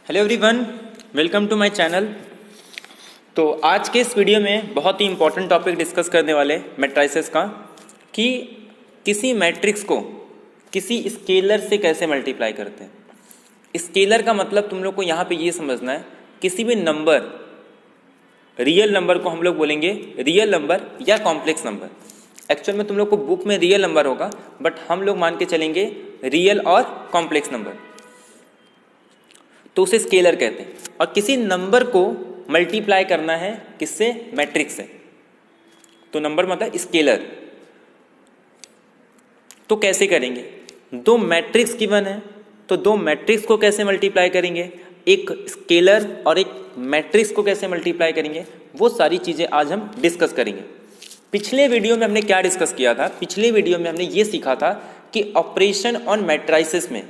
Hello everyone, welcome to my channel. तो आज के इस वीडियो में बहुत ही इंपॉर्टेंट टॉपिक डिस्कस करने वाले मैट्रिसेस का कि किसी मैट्रिक्स को किसी स्केलर से कैसे मल्टीप्लाई करते हैं। स्केलर का मतलब तुम लोग को यहाँ पे ये समझना है, किसी भी नंबर, रियल नंबर को हम लोग बोलेंगे रियल नंबर या कॉम्प्लेक्स नंबर। एक्चुअल में तुम लोग को बुक में रियल नंबर होगा, बट हम लोग मान के चलेंगे रियल और कॉम्प्लेक्स नंबर, तो उसे स्केलर कहते हैं। और किसी नंबर को मल्टीप्लाई करना है किससे? मैट्रिक्स से। तो नंबर मतलब स्केलर। तो कैसे करेंगे? दो मैट्रिक्स गिवन है, तो दो मैट्रिक्स को कैसे मल्टीप्लाई करेंगे, एक स्केलर और एक मैट्रिक्स को कैसे मल्टीप्लाई करेंगे, वो सारी चीजें आज हम डिस्कस करेंगे। पिछले वीडियो में हमने क्या डिस्कस किया था? पिछले वीडियो में हमने ये सीखा था कि ऑपरेशन ऑन मैट्रिसेस में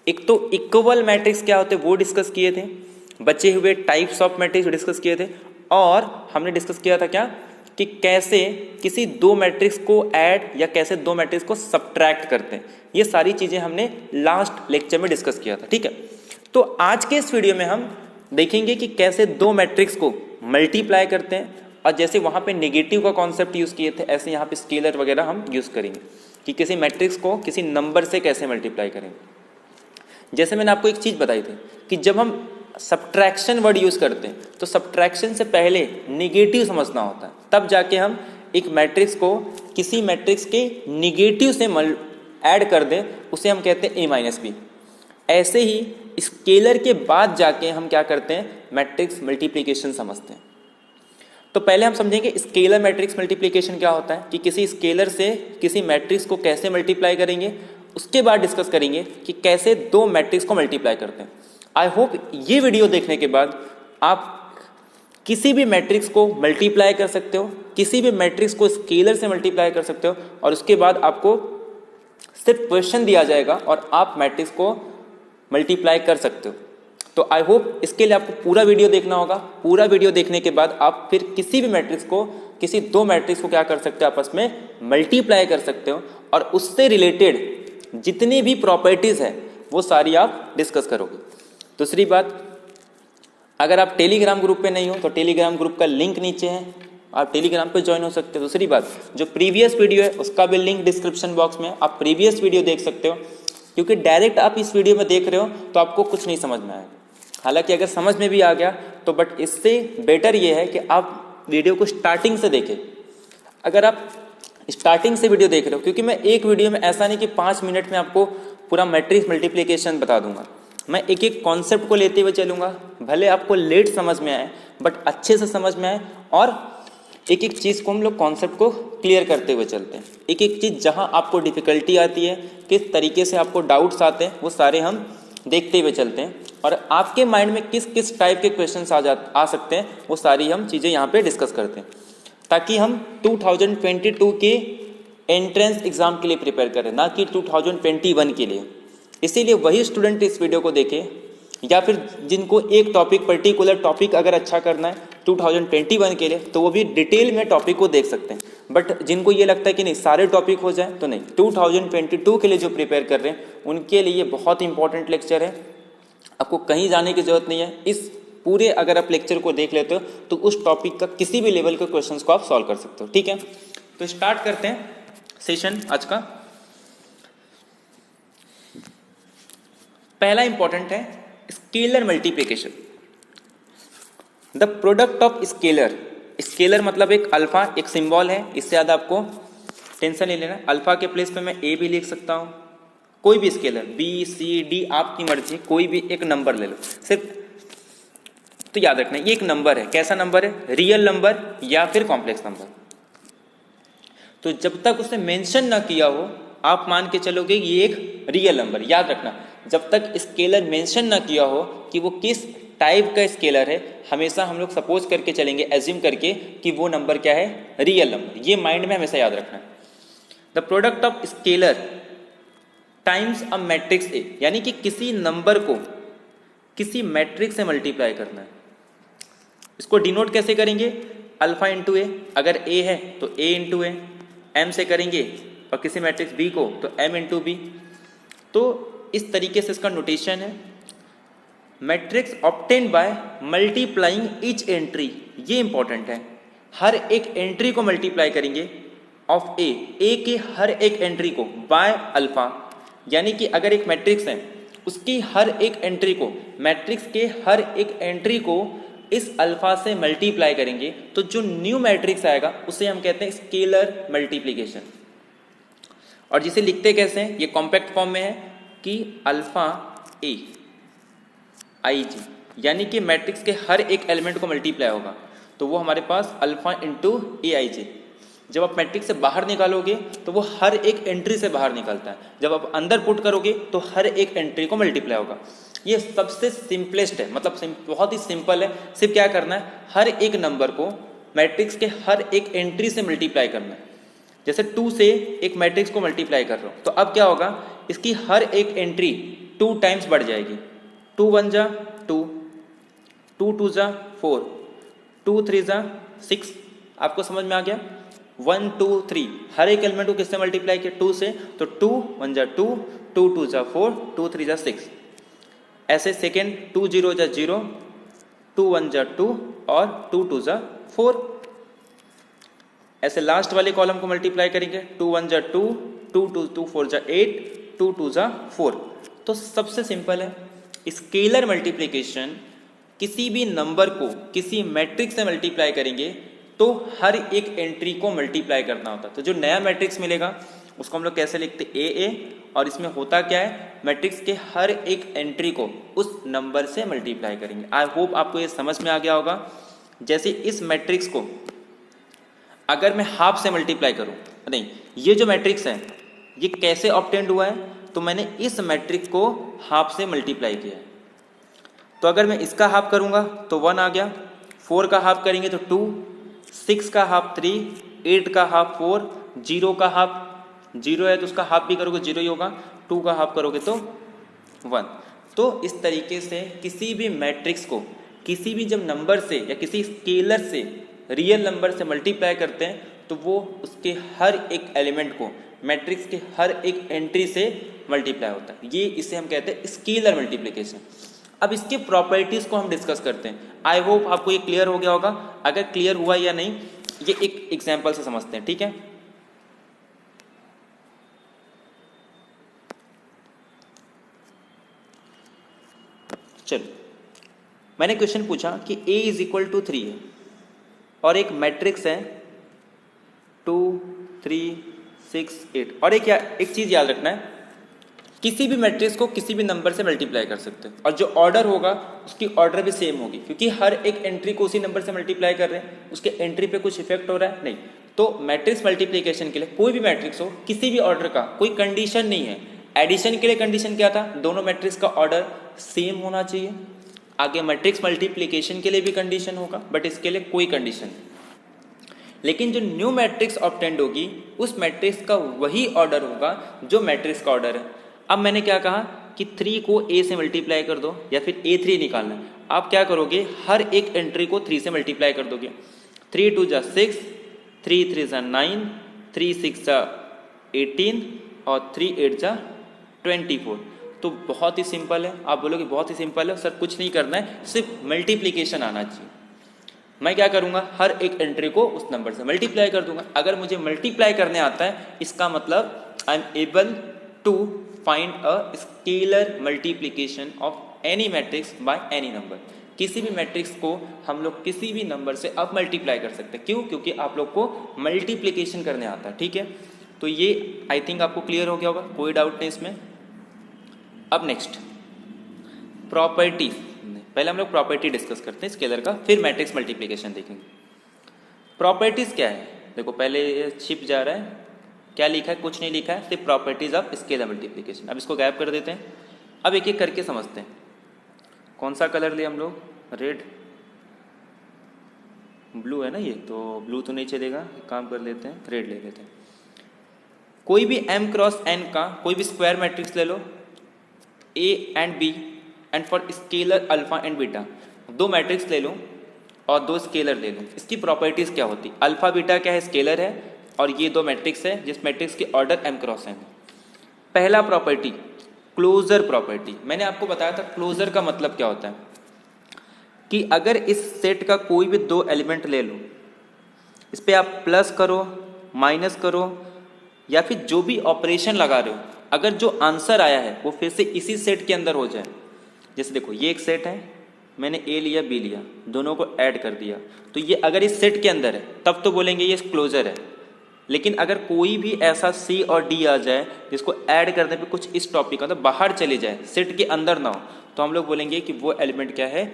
एक तो इक्वल मैट्रिक्स क्या होते हैं वो डिस्कस किए थे, बचे हुए टाइप्स ऑफ मैट्रिक्स डिस्कस किए थे, और हमने डिस्कस किया था क्या कि कैसे किसी दो मैट्रिक्स को ऐड या कैसे दो मैट्रिक्स को सब्ट्रैक्ट करते हैं। ये सारी चीजें हमने लास्ट लेक्चर में डिस्कस किया था, ठीक है। तो आज के इस वीडियो में हम देखेंगे कि कैसे दो मैट्रिक्स को मल्टीप्लाई करते हैं, और जैसे वहां पे नेगेटिव का कॉन्सेप्ट यूज किए थे, ऐसे यहाँ पे स्केलर वगैरह हम यूज करेंगे कि किसी मैट्रिक्स को किसी नंबर से कैसे मल्टीप्लाई करेंगे। जैसे मैंने आपको एक चीज बताई थी कि जब हम सब्ट्रैक्शन वर्ड यूज करते हैं तो सब्ट्रैक्शन से पहले नेगेटिव समझना होता है, तब जाके हम एक मैट्रिक्स को किसी मैट्रिक्स के नेगेटिव से ऐड कर दें, उसे हम कहते हैं a-b। ऐसे ही स्केलर के बाद जाके हम क्या करते हैं, मैट्रिक्स मल्टीप्लिकेशन समझते हैं। तो पहले हम समझेंगे स्केलर मैट्रिक्स मल्टीप्लिकेशन क्या होता है, कि किसी स्केलर से किसी मैट्रिक्स को कैसे मल्टीप्लाई करेंगे। उसके बाद डिस्कस करेंगे कि कैसे दो मैट्रिक्स को मल्टीप्लाई करते हैं। आई होप ये वीडियो देखने के बाद आप किसी भी मैट्रिक्स को मल्टीप्लाई कर सकते हो, किसी भी मैट्रिक्स को स्केलर से मल्टीप्लाई कर सकते हो, और उसके बाद आपको सिर्फ क्वेश्चन दिया जाएगा और आप मैट्रिक्स को मल्टीप्लाई कर सकते हो। तो आई होप इसके लिए आपको पूरा वीडियो देखना होगा। पूरा वीडियो देखने के बाद आप फिर किसी भी मैट्रिक्स को, किसी दो मैट्रिक्स को क्या कर सकते हो, आपस में मल्टीप्लाई कर सकते हो, और उससे रिलेटेड जितनी भी प्रॉपर्टीज है वो सारी आप डिस्कस करोगे। दूसरी बात, अगर आप टेलीग्राम ग्रुप पे नहीं हो तो टेलीग्राम ग्रुप का लिंक नीचे है, आप टेलीग्राम पे ज्वाइन हो सकते हो। दूसरी बात, जो प्रीवियस वीडियो है उसका भी लिंक डिस्क्रिप्शन बॉक्स में, आप प्रीवियस वीडियो देख सकते हो, क्योंकि डायरेक्ट आप इस वीडियो में देख रहे हो तो आपको कुछ नहीं समझ में आएगा। हालांकि अगर समझ में भी आ गया तो बट इससे बेटर ये है कि आप वीडियो को स्टार्टिंग से देखें। अगर आप स्टार्टिंग से वीडियो देख रहे हो, क्योंकि मैं एक वीडियो में ऐसा नहीं कि 5 मिनट में आपको पूरा मैट्रिक्स मल्टीप्लिकेशन बता दूंगा, मैं एक एक कॉन्सेप्ट को लेते हुए चलूंगा। भले आपको लेट समझ में आए बट अच्छे से समझ में आए, और एक एक चीज़ को हम लोग कॉन्सेप्ट को क्लियर करते हुए चलते हैं। एक एक चीज़ जहां आपको डिफिकल्टी आती है, किस तरीके से आपको डाउट्स आते हैं, वो सारे हम देखते हुए चलते हैं, और आपके माइंड में किस किस टाइप के क्वेश्चन आ सकते हैं, वो सारी हम चीज़ें यहाँ पे डिस्कस करते हैं, ताकि हम 2022 के एंट्रेंस एग्जाम के लिए प्रिपेयर करें, ना कि 2021 के लिए। इसीलिए वही स्टूडेंट इस वीडियो को देखें, या फिर जिनको एक टॉपिक, पर्टिकुलर टॉपिक अगर अच्छा करना है 2021 के लिए, तो वो भी डिटेल में टॉपिक को देख सकते हैं। बट जिनको ये लगता है कि नहीं सारे टॉपिक हो जाए, तो नहीं, 2022 के लिए जो प्रिपेयर कर रहे हैं उनके लिए बहुत इंपॉर्टेंट लेक्चर है। आपको कहीं जाने की जरूरत नहीं है। इस पूरे अगर आप लेक्चर को देख लेते हो तो उस टॉपिक का किसी भी लेवल के क्वेश्चंस को आप सॉल्व कर सकते हो, ठीक है। तो स्टार्ट करते हैं सेशन आज का। पहला इंपॉर्टेंट है scalar multiplication, the product of scalar. Scalar मतलब एक अल्फा, एक सिंबल है, इससे ज्यादा आपको टेंशन नहीं लेना। अल्फा के प्लेस पे मैं ए भी लिख सकता हूं, कोई भी स्केलर B-C-D आपकी मर्जी, कोई भी एक नंबर ले लो। सिर्फ तो याद रखना ये एक नंबर है। कैसा नंबर है? रियल नंबर या फिर कॉम्प्लेक्स नंबर। तो जब तक उसने मेंशन ना किया हो आप मान के चलोगे ये एक रियल नंबर। याद रखना, जब तक स्केलर मेंशन ना किया हो कि वो किस टाइप का स्केलर है, हमेशा हम लोग सपोज करके चलेंगे, एज्यूम करके कि वो नंबर क्या है, रियल नंबर। ये माइंड में हमेशा याद रखना है। The product of scalar times a matrix A, यानी कि किसी नंबर को किसी मैट्रिक्स से मल्टीप्लाई करना है। इसको डिनोट कैसे करेंगे? अल्फा इंटू ए, अगर ए है तो ए इंटू ए, एम से करेंगे, और किसी मैट्रिक्स बी को तो एम इंटू बी। तो इस तरीके से इसका नोटेशन है। Matrix obtained by multiplying each entry, ये इंपॉर्टेंट है। हर एक एंट्री को मल्टीप्लाई करेंगे ऑफ ए के हर एक एंट्री को बाय अल्फा, यानी कि अगर एक मैट्रिक्स है उसकी हर एक एंट्री को, मैट्रिक्स के हर एक एंट्री को इस अल्फा से मल्टीप्लाई करेंगे तो जो न्यू मैट्रिक्स आएगा उसे हम कहते हैं स्केलर मल्टीप्लिकेशन। और जिसे लिखते कैसे हैं, ये कॉम्पैक्ट फॉर्म में है कि अल्फा ए आई जी, यानी कि मैट्रिक्स के हर एक एलिमेंट को मल्टीप्लाई होगा तो वो हमारे पास अल्फा इंटू ए आई जे। जब आप मैट्रिक्स से बाहर निकालोगे तो वो हर एक एंट्री से बाहर निकलता है, जब आप अंदर पुट करोगे तो हर एक एंट्री को मल्टीप्लाई होगा। ये सबसे सिंपलेस्ट है, मतलब बहुत ही सिंपल है। सिर्फ क्या करना है, हर एक नंबर को मैट्रिक्स के हर एक एंट्री से मल्टीप्लाई करना है। जैसे 2 से एक मैट्रिक्स को मल्टीप्लाई कर रहा हूँ तो अब क्या होगा, इसकी हर एक एंट्री 2 टाइम्स बढ़ जाएगी। 2 1 जा 2, 2 2 जा 4, 2 3 जा 6। आपको समझ में आ गया? 1 2 3 हर एक एलिमेंट को किससे मल्टीप्लाई किया, 2 से, तो 2 1 जा 2, 2 2 जा 4, 2 3 जा 6। ऐसे सेकेंड 2 0 जा 0, 2 1 जा 2 और 2 2 जा 4। ऐसे लास्ट वाले कॉलम को मल्टीप्लाई करेंगे, 2 1 जा 2, 2 2 2 4 जा 8, 2 2 जा 4। तो सबसे सिंपल है, स्केलर मल्टीप्लिकेशन किसी भी नंबर को किसी मैट्रिक्स से मल्टीप्लाई करेंगे तो हर एक एंट्री को मल्टीप्लाई करना होता है। तो जो नया मैट्रिक्स मिलेगा उसको हम लोग कैसे लिखते, ए, और इसमें होता क्या है, मैट्रिक्स के हर एक एंट्री को उस नंबर से मल्टीप्लाई करेंगे। आई होप आपको ये समझ में आ गया होगा। जैसे इस मैट्रिक्स को अगर मैं हाफ से मल्टीप्लाई करूं, नहीं, ये जो मैट्रिक्स है ये कैसे ऑब्टेन्ड हुआ है, तो मैंने इस मैट्रिक्स को हाफ से मल्टीप्लाई किया है। तो अगर मैं इसका हाफ करूंगा तो 1 आ गया, 4 का हाफ करेंगे तो 2, 6 का हाफ 3, 8 का हाफ 4, 0 का हाफ 0 है तो उसका हाफ भी करोगे 0 ही होगा, 2 का हाफ करोगे तो 1। तो इस तरीके से किसी भी मैट्रिक्स को किसी भी जब नंबर से या किसी स्केलर से, रियल नंबर से मल्टीप्लाई करते हैं तो वो उसके हर एक एलिमेंट को मैट्रिक्स के हर एक एंट्री से मल्टीप्लाई होता है। ये इसे हम कहते हैं स्केलर मल्टीप्लिकेशन। अब इसके प्रॉपर्टीज को हम डिस्कस करते हैं। आई होप आपको ये क्लियर हो गया होगा। अगर क्लियर हुआ या नहीं ये एक एग्जांपल से समझते हैं, ठीक है। चलो, मैंने क्वेश्चन पूछा कि a इज इक्वल टू 3 है और एक मैट्रिक्स है 2 3 6 8। और एक चीज याद रखना है, किसी भी मैट्रिक्स को किसी भी नंबर से मल्टीप्लाई कर सकते हैं और जो ऑर्डर होगा उसकी ऑर्डर भी सेम होगी, क्योंकि हर एक एंट्री को उसी नंबर से मल्टीप्लाई कर रहे हैं, उसके एंट्री पे कुछ इफेक्ट हो रहा है नहीं। तो मैट्रिक्स मल्टीप्लिकेशन के लिए कोई भी मैट्रिक्स हो किसी भी ऑर्डर का कोई कंडीशन नहीं है। एडिशन के लिए कंडीशन क्या था, दोनों मैट्रिक्स का ऑर्डर सेम होना चाहिए। आगे मैट्रिक्स मल्टीप्लिकेशन के लिए भी कंडीशन होगा, बट इसके लिए कोई कंडीशन नहीं। लेकिन जो न्यू मैट्रिक्स ऑब्टेन्ड होगी उस मैट्रिक्स का वही ऑर्डर होगा जो मैट्रिक्स का ऑर्डर है। अब मैंने क्या कहा कि 3 को a से मल्टीप्लाई कर दो या फिर a3 निकालना है। आप क्या करोगे, हर एक एंट्री को 3 से मल्टीप्लाई कर दोगे। 3 2 जा 6, 3 3 जा 9, 3 6 जा 18 और 3 8 जा 24। तो बहुत ही सिंपल है। आप बोलोगे बहुत ही सिंपल है सर, कुछ नहीं करना है, सिर्फ मल्टीप्लिकेशन आना चाहिए। मैं क्या करूंगा, हर एक एंट्री को उस नंबर से मल्टीप्लाई कर दूंगा। अगर मुझे मल्टीप्लाई करने आता है इसका मतलब I am able to find a scalar multiplication of any matrix by any number. किसी भी मैट्रिक्स को हम लोग किसी भी नंबर से अब मल्टीप्लाई कर सकते हैं। क्यों? क्योंकि आप लोग को मल्टीप्लिकेशन करने आता है, ठीक है। तो ये आई थिंक आपको क्लियर हो गया होगा, कोई डाउट नहीं इसमें। अब नेक्स्ट प्रॉपर्टीज, पहले हम लोग प्रॉपर्टी डिस्कस करते हैं स्केलर का, फिर मैट्रिक्स मल्टीप्लिकेशन देखेंगे। प्रॉपर्टीज क्या है, देखो पहले छिप जा रहा है, क्या लिखा है, कुछ नहीं लिखा है, सिर्फ प्रॉपर्टीज ऑफ स्केलर मल्टीप्लिकेशन। अब इसको गायब कर देते हैं। अब एक एक करके समझते हैं। कौन सा कलर लिए हम लोग, रेड, ब्लू है ना ये, तो ब्लू तो नहीं चलेगा, काम कर लेते हैं, रेड ले लेते हैं। कोई भी m क्रॉस n का कोई भी स्क्वायर मैट्रिक्स ले लो, a and b and for scalar alpha and beta. दो मैट्रिक्स ले लो और दो स्केलर ले लो। इसकी प्रॉपर्टीज क्या होती, अल्फा बीटा क्या है, स्केलर है, और ये दो मैट्रिक्स है जिस मैट्रिक्स की ऑर्डर m क्रॉस n है। पहला प्रॉपर्टी, क्लोजर प्रॉपर्टी। मैंने आपको बताया था क्लोजर का मतलब क्या होता है कि अगर इस सेट का कोई भी दो एलिमेंट ले लो, इस पर आप प्लस करो, माइनस करो, या फिर जो भी ऑपरेशन लगा रहे हो, अगर जो आंसर आया है वो फिर से इसी सेट के अंदर हो जाए। जैसे देखो ये एक सेट है, मैंने ए लिया बी लिया, दोनों को ऐड कर दिया, तो ये अगर इस सेट के अंदर है तब तो बोलेंगे ये क्लोजर है। लेकिन अगर कोई भी ऐसा सी और डी आ जाए जिसको ऐड करने पे कुछ इस टॉपिक का मतलब बाहर चले जाए, सेट के अंदर ना हो, तो हम लोग बोलेंगे कि वो एलिमेंट क्या है,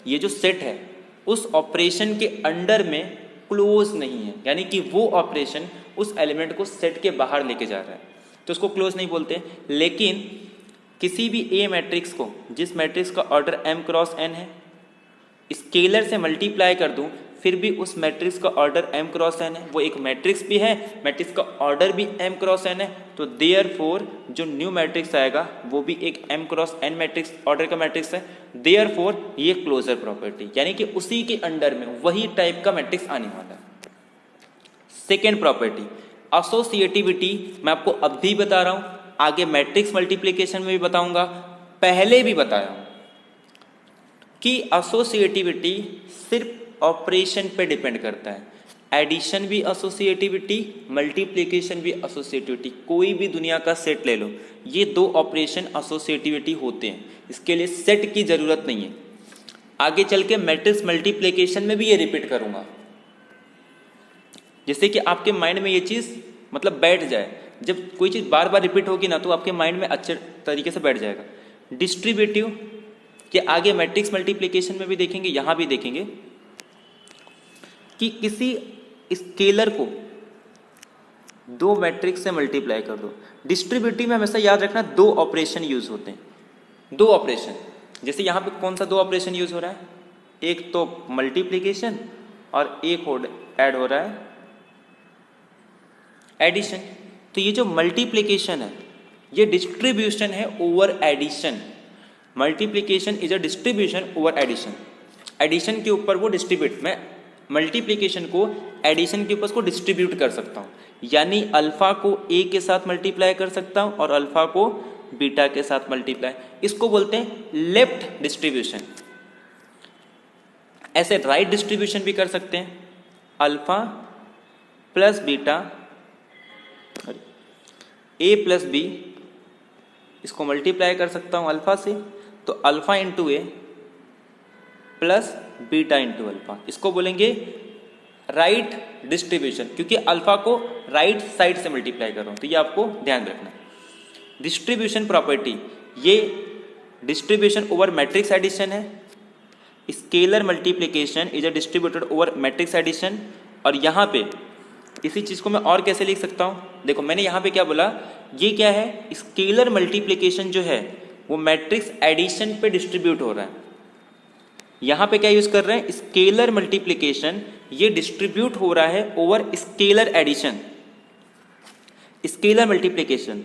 ये जो सेट है उस ऑपरेशन के अंडर में क्लोज नहीं है, यानी कि वो ऑपरेशन उस एलिमेंट को सेट के बाहर लेके जा रहा है, तो उसको क्लोज नहीं बोलते। लेकिन किसी भी ए मैट्रिक्स को, जिस मैट्रिक्स का ऑर्डर m क्रॉस n है, स्केलर से मल्टीप्लाई कर दूं फिर भी उस मैट्रिक्स का ऑर्डर m क्रॉस n है, वो एक मैट्रिक्स भी है, मैट्रिक्स का ऑर्डर भी m क्रॉस n है, तो देयरफॉर जो न्यू मैट्रिक्स आएगा वो भी एक m cross n matrix order का मैट्रिक्स है। देयरफॉर ये क्लोजर प्रॉपर्टी, यानी कि उसी के अंडर में वही टाइप का मैट्रिक्स आने वाला है। सेकेंड प्रॉपर्टी एसोसिएटिविटी, मैं आपको अब भी बता रहा हूं, आगे मैट्रिक्स मल्टीप्लिकेशन में भी बताऊंगा, पहले भी बताया हूं कि एसोसिएटिविटी सिर्फ ऑपरेशन पे डिपेंड करता है। एडिशन भी एसोसिएटिविटी, मल्टीप्लिकेशन भी एसोसिएटिविटी। कोई भी दुनिया का सेट ले लो, ये दो ऑपरेशन एसोसिएटिविटी होते हैं, इसके लिए सेट की जरूरत नहीं है। आगे चल के मैट्रिक्स मल्टीप्लिकेशन में भी ये रिपीट करूंगा, जैसे कि आपके माइंड में ये चीज मतलब बैठ जाए। जब कोई चीज बार बार रिपीट होगी ना तो आपके माइंड में अच्छे तरीके से बैठ जाएगा। डिस्ट्रीब्यूटिव के आगे मैट्रिक्स मल्टीप्लिकेशन में भी देखेंगे, यहां भी देखेंगे कि किसी स्केलर को दो मैट्रिक्स से मल्टीप्लाई कर दो। डिस्ट्रीब्यूटिव में हमेशा याद रखना दो ऑपरेशन यूज होते हैं, दो ऑपरेशन। जैसे यहां पे कौन सा दो ऑपरेशन यूज हो रहा है, एक तो मल्टीप्लिकेशन और एक ऐड हो रहा है एडिशन। तो ये जो मल्टीप्लिकेशन है ये डिस्ट्रीब्यूशन है over addition. Multiplication is a distribution over addition. Addition के ऊपर वो डिस्ट्रीब्यूट, मैं मल्टीप्लिकेशन को एडिशन के ऊपर उसको डिस्ट्रीब्यूट कर सकता हूं, यानी अल्फा को ए के साथ मल्टीप्लाई कर सकता हूं और अल्फा को बीटा के साथ मल्टीप्लाई, इसको बोलते हैं लेफ्ट डिस्ट्रीब्यूशन। ऐसे राइट डिस्ट्रीब्यूशन भी कर सकते हैं, alpha plus beta A plus B, इसको मल्टीप्लाई कर सकता हूं अल्फा से, तो alpha into A plus beta into alpha, इसको बोलेंगे राइट डिस्ट्रीब्यूशन, क्योंकि अल्फा को राइट साइड से मल्टीप्लाई कर रहा हूं, तो ये आपको ध्यान रखना। डिस्ट्रीब्यूशन प्रॉपर्टी, ये डिस्ट्रीब्यूशन ओवर मैट्रिक्स एडिशन है। Scalar multiplication is a distributed over matrix addition. और यहां पे इसी चीज को मैं और कैसे लिख सकता हूं, देखो मैंने यहां पे क्या बोला, ये क्या है, स्केलर मल्टीप्लिकेशन जो है वो मैट्रिक्स एडिशन पे डिस्ट्रीब्यूट हो रहा है। यहां पे क्या यूज कर रहे हैं, स्केलर मल्टीप्लिकेशन, ये डिस्ट्रीब्यूट हो रहा है over scalar addition. Scalar multiplication,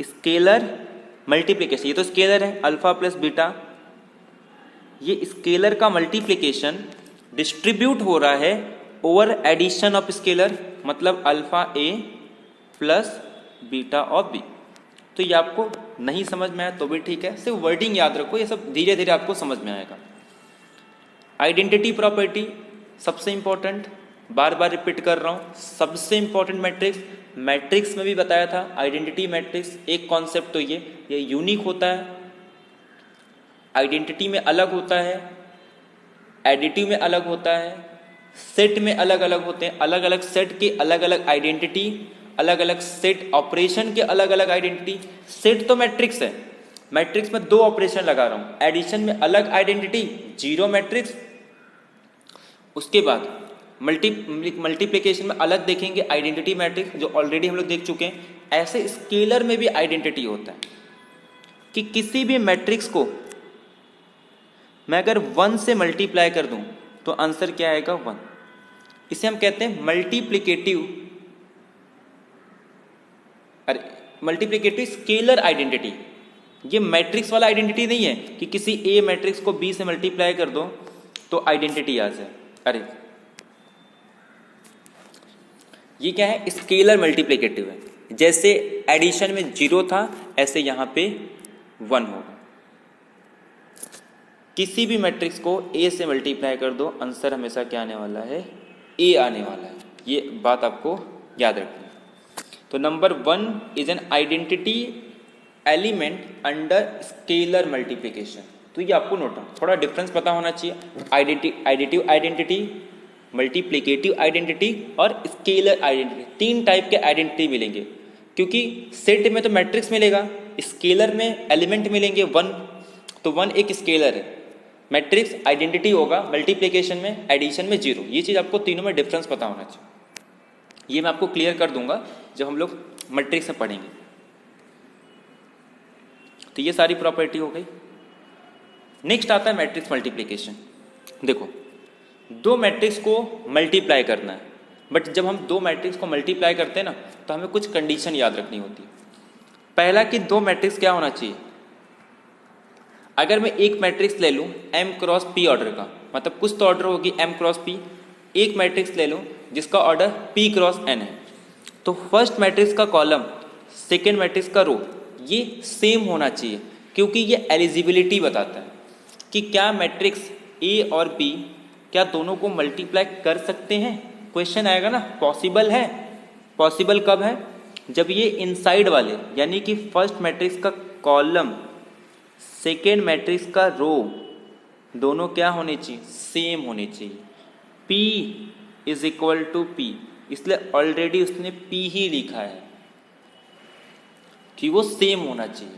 scalar multiplication, ये तो स्केलर है अल्फा प्लस बीटा, ये स्केलर का मल्टीप्लिकेशन डिस्ट्रीब्यूट हो रहा है ओवर एडिशन ऑफ स्केलर, मतलब alpha A plus beta of B. तो ये आपको नहीं समझ में आया तो भी ठीक है, सिर्फ वर्डिंग याद रखो, ये सब धीरे धीरे आपको समझ में आएगा। आइडेंटिटी प्रॉपर्टी सबसे इंपॉर्टेंट, बार बार रिपीट कर रहा हूं, सबसे इंपॉर्टेंट मैट्रिक्स, मैट्रिक्स में भी बताया था आइडेंटिटी मैट्रिक्स एक कॉन्सेप्ट, तो ये यूनिक होता है, आइडेंटिटी में अलग होता है, एडिटिव में अलग होता है, सेट में अलग अलग होते हैं, अलग अलग सेट के अलग अलग आइडेंटिटी, अलग अलग सेट ऑपरेशन के अलग अलग आइडेंटिटी। सेट तो मैट्रिक्स है, मैट्रिक्स में दो ऑपरेशन लगा रहा हूं, एडिशन में अलग आइडेंटिटी, जीरो मैट्रिक्स। उसके बाद मल्टीप्लिकेशन में अलग देखेंगे आइडेंटिटी मैट्रिक्स, जो ऑलरेडी हम लोग देख चुके हैं। ऐसे स्केलर में भी आइडेंटिटी होता है कि किसी भी मैट्रिक्स को मैं अगर 1 से मल्टीप्लाई कर दूं तो आंसर क्या आएगा 1। इसे हम कहते हैं मल्टीप्लिकेटिव, अरे मल्टीप्लिकेटिव स्केलर आइडेंटिटी। ये मैट्रिक्स वाला आइडेंटिटी नहीं है कि किसी ए मैट्रिक्स को बी से मल्टीप्लाई कर दो तो आइडेंटिटी आ जाए, अरे ये क्या है, स्केलर मल्टीप्लिकेटिव है। जैसे एडिशन में 0 था ऐसे यहाँ पे 1 होगा। किसी भी मैट्रिक्स को ए से मल्टीप्लाई कर दो, आंसर हमेशा क्या आने वाला है, ए आने वाला है। ये बात आपको याद रखनी है। तो number 1 is an identity element under scalar multiplication. तो ये आपको नोट थोड़ा डिफरेंस पता होना चाहिए। आइडेंटिव आइडेंटिटी, मल्टीप्लिकेटिव आइडेंटिटी और स्केलर आइडेंटिटी, 3 टाइप के आइडेंटिटी मिलेंगे। क्योंकि सेट में तो मैट्रिक्स मिलेगा, स्केलर में एलिमेंट मिलेंगे 1, तो 1 एक स्केलर है। मैट्रिक्स आइडेंटिटी होगा, मल्टीप्लिकेशन में, एडिशन में 0। ये चीज़ आपको तीनों में डिफरेंस पता होना चाहिए। ये मैं आपको क्लियर कर दूंगा जब हम लोग मैट्रिक्स में पढ़ेंगे। तो ये सारी प्रॉपर्टी हो गई। नेक्स्ट आता है मैट्रिक्स मल्टीप्लिकेशन। देखो, 2 मैट्रिक्स को मल्टीप्लाई करना है, बट जब हम 2 मैट्रिक्स को मल्टीप्लाई करते हैं ना, तो हमें कुछ कंडीशन याद रखनी होती है। पहला कि 2 मैट्रिक्स क्या होना चाहिए। अगर मैं एक मैट्रिक्स ले लूँ m क्रॉस p ऑर्डर का, मतलब कुछ तो ऑर्डर होगी m क्रॉस p, एक मैट्रिक्स ले लूँ जिसका ऑर्डर p क्रॉस n है, तो फर्स्ट मैट्रिक्स का कॉलम, सेकेंड मैट्रिक्स का रो, ये सेम होना चाहिए। क्योंकि ये एलिजिबिलिटी बताता है कि क्या मैट्रिक्स a और p क्या दोनों को मल्टीप्लाई कर सकते हैं। क्वेश्चन आएगा ना, पॉसिबल है। पॉसिबल कब है, जब ये इनसाइड वाले, यानी कि फर्स्ट मैट्रिक्स का कॉलम, सेकेंड मैट्रिक्स का रो, दोनों क्या होने चाहिए, सेम होने चाहिए। P is equal to P, इसलिए ऑलरेडी उसने P ही लिखा है कि वो सेम होना चाहिए।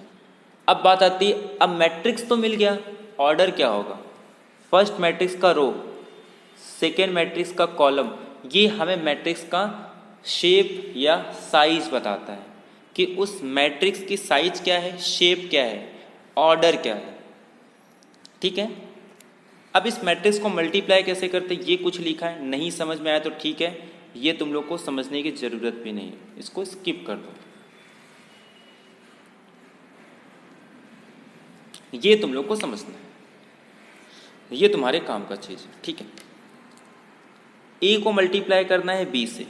अब बात आती है, अब मैट्रिक्स तो मिल गया, ऑर्डर क्या होगा, फर्स्ट मैट्रिक्स का रो, सेकेंड मैट्रिक्स का कॉलम। ये हमें मैट्रिक्स का शेप या साइज बताता है कि उस मैट्रिक्स की साइज क्या है, शेप क्या है, ऑर्डर क्या है। ठीक है। अब इस मैट्रिक्स को मल्टीप्लाई कैसे करते, ये कुछ लिखा है, नहीं समझ में आया तो ठीक है, ये तुम लोग को समझने की जरूरत भी नहीं है, इसको स्किप कर दो। ये तुम लोग को समझना है, ये तुम्हारे काम का चीज है। ठीक है। ए को मल्टीप्लाई करना है बी से,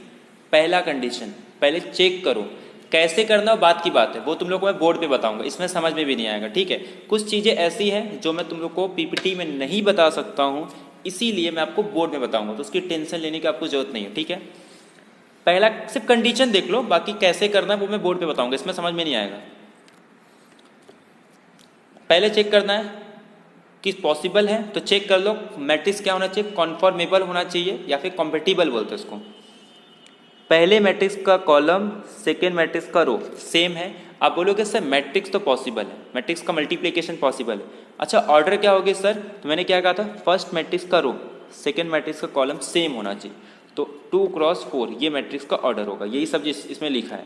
पहला कंडीशन, पहले चेक करो कैसे करना, बात की बात है, वो तुम लोग को मैं बोर्ड पे बताऊंगा, इसमें समझ में भी नहीं आएगा। ठीक है। कुछ चीज़ें ऐसी हैं जो मैं तुम लोग को पीपीटी में नहीं बता सकता हूँ, इसीलिए मैं आपको बोर्ड में बताऊंगा, तो उसकी टेंशन लेने की आपको जरूरत नहीं है। ठीक है। पहला सिर्फ कंडीशन देख लो, बाकी कैसे करना है वो मैं बोर्ड पे बताऊंगा, इसमें समझ में नहीं आएगा। पहले चेक करना है कि पॉसिबल है, तो चेक कर लो मैट्रिक्स क्या होना चाहिए, कॉन्फॉर्मेबल होना चाहिए या फिर कॉम्पेटिबल बोलते हैं उसको। पहले मैट्रिक्स का कॉलम, सेकेंड मैट्रिक्स का रो सेम है। आप बोलोगे सर मैट्रिक्स तो पॉसिबल है, मैट्रिक्स का मल्टीप्लिकेशन पॉसिबल है। अच्छा ऑर्डर क्या होगी सर, तो मैंने क्या कहा था, फर्स्ट मैट्रिक्स का रो, सेकेंड मैट्रिक्स का कॉलम सेम होना चाहिए, तो 2 क्रॉस 4 ये मैट्रिक्स का ऑर्डर होगा, यही सब इसमें लिखा है।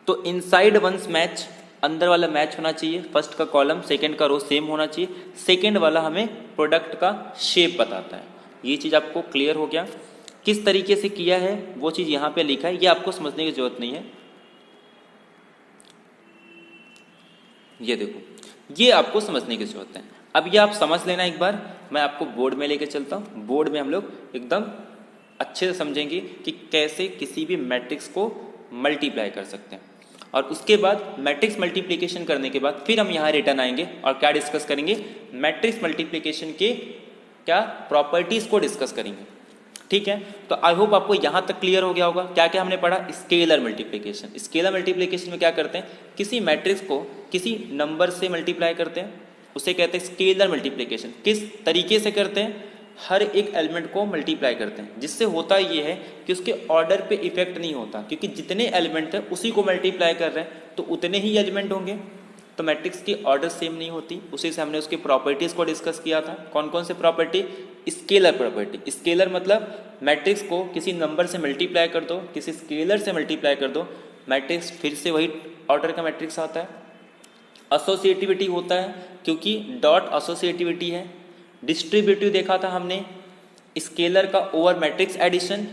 तो इनसाइड वंस मैच, अंदर वाला मैच होना चाहिए, फर्स्ट का कॉलम सेकेंड का रो सेम होना चाहिए, सेकेंड वाला हमें प्रोडक्ट का शेप बताता है। ये चीज़ आपको क्लियर हो गया। किस तरीके से किया है वो चीज़ यहाँ पे लिखा है, ये आपको समझने की जरूरत नहीं है। ये देखो, ये आपको समझने की जरूरत है। अब ये आप समझ लेना एक बार, मैं आपको बोर्ड में लेके चलता हूँ। बोर्ड में हम लोग एकदम अच्छे से समझेंगे कि कैसे किसी भी मैट्रिक्स को मल्टीप्लाई कर सकते हैं, और उसके बाद मैट्रिक्स मल्टीप्लिकेशन करने के बाद फिर हम यहाँ रिटर्न आएंगे और क्या डिस्कस करेंगे, मैट्रिक्स मल्टीप्लिकेशन के क्या प्रॉपर्टीज को डिस्कस करेंगे। ठीक है। तो आई होप आपको यहाँ तक क्लियर हो गया होगा। क्या क्या हमने पढ़ा, स्केलर मल्टीप्लिकेशन। स्केलर मल्टीप्लिकेशन में क्या करते हैं, किसी मैट्रिक्स को किसी नंबर से मल्टीप्लाई करते हैं, उसे कहते हैं स्केलर मल्टीप्लिकेशन। किस तरीके से करते हैं, हर एक एलिमेंट को मल्टीप्लाई करते हैं, जिससे होता ये है कि उसके ऑर्डर पे इफेक्ट नहीं होता, क्योंकि जितने एलिमेंट हैं उसी को मल्टीप्लाई कर रहे हैं तो उतने ही एलिमेंट होंगे, तो मैट्रिक्स की ऑर्डर सेम नहीं होती। उसी से हमने उसकी प्रॉपर्टीज को डिस्कस किया था। कौन कौन से प्रॉपर्टी, स्केलर प्रॉपर्टी। स्केलर मतलब मैट्रिक्स को किसी नंबर से मल्टीप्लाई कर दो, किसी स्केलर से मल्टीप्लाई कर दो, मैट्रिक्स फिर से वही ऑर्डर का मैट्रिक्स आता है। एसोसिएटिविटी होता है, क्योंकि डॉट एसोसिएटिविटी है। डिस्ट्रीब्यूटिव देखा था हमने, स्केलर का ओवर मैट्रिक्स एडिशन,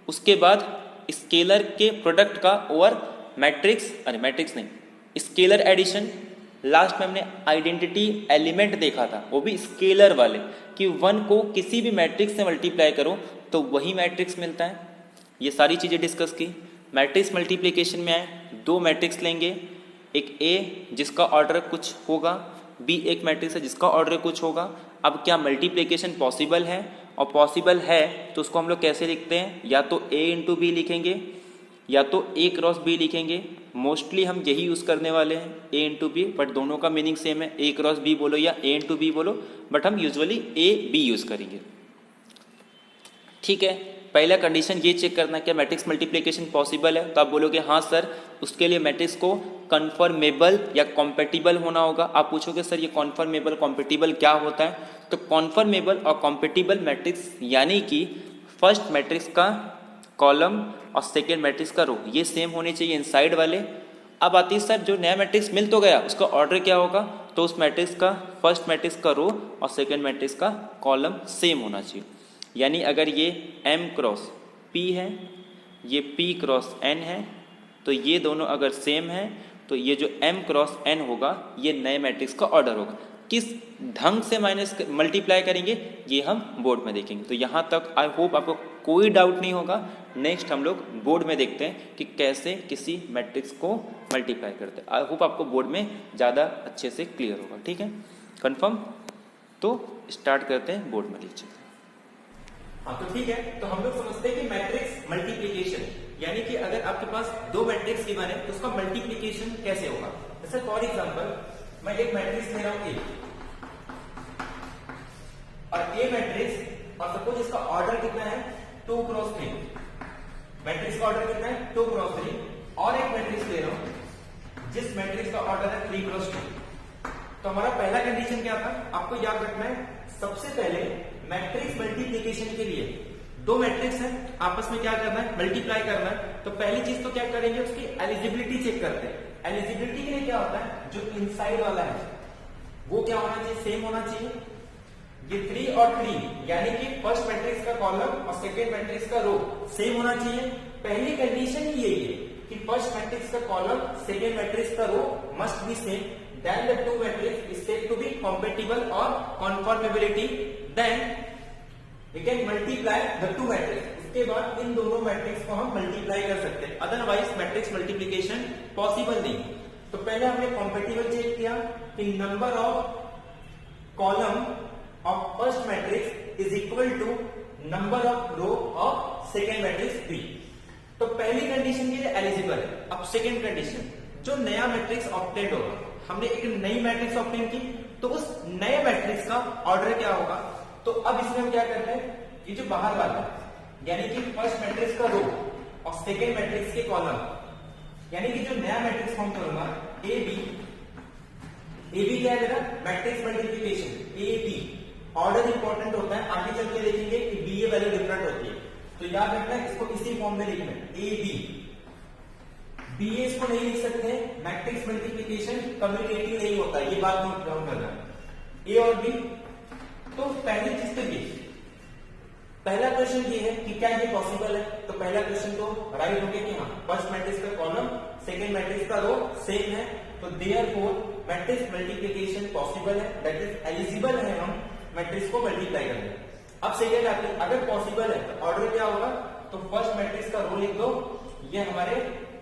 उसके बाद स्केलर के प्रोडक्ट का ओवर मैट्रिक्स, अरे मैट्रिक्स नहीं, स्केलर एडिशन। लास्ट में हमने आइडेंटिटी एलिमेंट देखा था, वो भी स्केलर वाले, कि 1 को किसी भी मैट्रिक्स से मल्टीप्लाई करो तो वही मैट्रिक्स मिलता है। ये सारी चीज़ें डिस्कस की। मैट्रिक्स मल्टीप्लिकेशन में आए, दो मैट्रिक्स लेंगे, एक ए जिसका ऑर्डर कुछ होगा, बी एक मैट्रिक्स है जिसका ऑर्डर कुछ होगा। अब क्या मल्टीप्लिकेशन पॉसिबल है? और पॉसिबल है तो उसको हम लोग कैसे लिखते हैं? या तो ए इंटू बी लिखेंगे या तो ए क्रॉस बी लिखेंगे। मोस्टली हम यही यूज़ करने वाले हैं, ए इंटू बी, बट दोनों का मीनिंग सेम है, ए क्रॉस बी बोलो या ए इंटू बी बोलो, बट हम यूजुअली ए बी यूज़ करेंगे। ठीक है, पहला कंडीशन ये चेक करना क्या मैट्रिक्स मल्टीप्लिकेशन पॉसिबल है, तो आप बोलोगे हाँ सर, उसके लिए मैट्रिक्स को कन्फर्मेबल या कॉम्पेटिबल होना होगा। आप पूछोगे सर ये कॉन्फर्मेबल कॉम्पेटिबल क्या होता है? तो कॉन्फर्मेबल और कॉम्पेटिबल मैट्रिक्स यानी कि फर्स्ट मैट्रिक्स का कॉलम और सेकेंड मैट्रिक्स का रो ये सेम होने चाहिए इनसाइड वाले। अब आती है सर जो नया मैट्रिक्स मिल तो गया, उसका ऑर्डर क्या होगा? तो उस मैट्रिक्स का फर्स्ट मैट्रिक्स का रो और सेकेंड मैट्रिक्स का कॉलम सेम होना चाहिए। यानी अगर ये m क्रॉस p है, ये p क्रॉस n है, तो ये दोनों अगर सेम है तो ये जो m क्रॉस n होगा ये नए मैट्रिक्स का ऑर्डर होगा। किस ढंग से मल्टीप्लाई करेंगे ये हम बोर्ड में देखेंगे। तो यहाँ तक आई होप आपको कोई डाउट नहीं होगा। नेक्स्ट हम लोग बोर्ड में देखते हैं कि कैसे किसी मैट्रिक्स को मल्टीप्लाई करते हैं। आई होप आपको बोर्ड में ज़्यादा अच्छे से क्लियर होगा। ठीक है, कंफर्म? तो स्टार्ट करते हैं बोर्ड में लीजिए। हाँ तो ठीक है, तो हम लोग समझते हैं कि मैट्रिक्स मल्टीप्लिकेशन यानी कि अगर आपके पास दो मैट्रिक्स गिवन है तो उसका मल्टीप्लिकेशन कैसे होगा। जैसे फॉर एग्जांपल मैं एक मैट्रिक्स ले रहा हूं ए और ए मैट्रिक्स, और सपोज इसका ऑर्डर कितना है 2 क्रॉस 3, मैट्रिक्स का ऑर्डर कितना है 2 क्रॉस 3, और एक मैट्रिक्स ले रहा हूं जिस मैट्रिक्स का ऑर्डर है 3 क्रॉस 2। तो हमारा पहला कंडीशन क्या था, आपको याद रखना है, सबसे पहले मैट्रिक्स मल्टीप्लिकेशन के लिए दो मैट्रिक्स है आपस में क्या करना है, मल्टीप्लाई करना है। तो पहली चीज तो क्या करेंगे, उसकी एलिजिबिलिटी चेक करते हैं। एलिजिबिलिटी के लिए क्या होता है, जो इनसाइड वाला है वो क्या होना चाहिए, सेम होना चाहिए। ये 3 और 3 यानी कि फर्स्ट मैट्रिक्स का कॉलम और सेकेंड मैट्रिक्स का रो सेम होना चाहिए। पहली कंडीशन ही यही है कि फर्स्ट मैट्रिक्स का कॉलम सेकेंड मैट्रिक्स का row must be same, then the two matrix is said to be compatible or conformability, then we can multiply the two matrix। उसके बाद इन दोनों मैट्रिक्स को हम मल्टीप्लाई कर सकते हैं, अदरवाइज मैट्रिक्स मल्टीप्लिकेशन पॉसिबल नहीं। तो पहले हमने कॉम्पेटिबल चेक किया कि number of column of first matrix is equal to number of row of second matrix 3। तो पहली कंडीशन के लिए एलिजिबल है। अब सेकेंड कंडीशन, जो नया मैट्रिक्स ऑब्टेंड होगा, हमने एक नई मैट्रिक्स ऑब्टेन की, तो उस नए मैट्रिक्स का ऑर्डर क्या होगा। तो अब इसमें हम क्या करते हैं, ये जो बाहर वाला यानी कि फर्स्ट मैट्रिक्स का रो और सेकेंड मैट्रिक्स के कॉलम, यानी कि जो नया मैट्रिक्स फॉर्म करूंगा ए बी क्या है मेरा, matrix multiplication A B. Order important होता है, आगे चल के देखेंगे कि बी ए वैल्यू डिफरेंट होती है, तो याद रखना है इसको इसी फॉर्म में लिखना है ए बी। बी ए इसको नहीं लिख सकते, मैट्रिक्स मल्टीप्लिकेशन कम्युनिकेटिव नहीं होता, ये बात नोट डाउन करना। ए और बी, तो पहली चीज तो ये, पहला क्वेश्चन ये है कि क्या ये पॉसिबल है। तो पहला क्वेश्चन तो राइट हो गया कि हाँ, फर्स्ट मैट्रिक्स का कॉलम सेकेंड मैट्रिक्स का रो सेम है, तो देयरफॉर मैट्रिक्स मल्टीप्लिकेशन पॉसिबल है, दैट इज एलिजिबल है हम मैट्रिक्स को मल्टीप्लाई करने। अब सेकेंड आती है, अगर पॉसिबल है तो ऑर्डर क्या होगा, तो फर्स्ट मैट्रिक्स का रो लिख दो, ये हमारे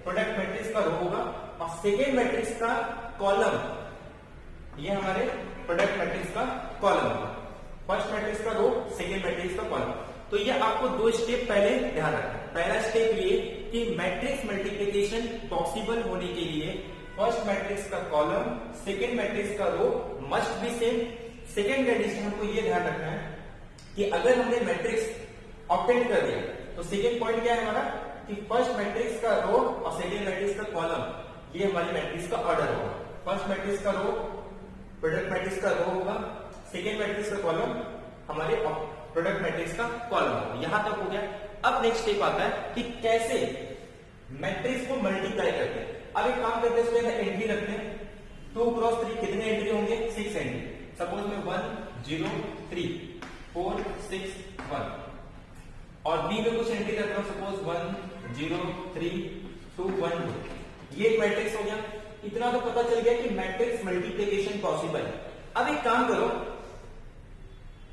प्रोडक्ट मैट्रिक्स का रो होगा, और सेकेंड मैट्रिक्स का कॉलम ये हमारे प्रोडक्ट मैट्रिक्स का कॉलम होगा। फर्स्ट मैट्रिक्स का रो, सेकेंड मैट्रिक्स का कॉलम। तो ये आपको दो स्टेप पहले ध्यान रखना है। पहला स्टेप ये कि मैट्रिक्स मल्टीप्लिकेशन पॉसिबल होने के लिए फर्स्ट मैट्रिक्स का कॉलम सेकेंड मैट्रिक्स का row must be same. Second condition हमको ये ध्यान रखना है कि अगर हमने मैट्रिक्स ऑब्टेन कर दिया तो सेकेंड पॉइंट क्या है हमारा, कि फर्स्ट मैट्रिक्स का रो और सेकेंड मैट्रिक्स का कॉलम ये हमारी मैट्रिक्स का ऑर्डर होगा। फर्स्ट मैट्रिक्स का रो प्रोडक्ट मैट्रिक्स का रो होगा, सेकेंड मैट्रिक्स का कॉलम हमारे प्रोडक्ट मैट्रिक्स का कॉलम होगा। यहां तक हो गया। अब नेक्स्ट स्टेप आता है कि कैसे मैट्रिक्स को मल्टीप्लाई करते हैं। अब एक काम करते हैं, इसमें एंट्री रखते हैं 2 क्रॉस 3, कितने एंट्री होंगे, 6 एंट्री। सपोज में 1 0 3 4 6 1, और बी में कुछ एंट्री रख रहा हूं, सपोज 1 0 3 2 1 2। ये एक मैट्रिक्स हो गया। इतना तो पता चल गया कि मैट्रिक्स मल्टीप्लिकेशन पॉसिबल है। अब एक काम करो,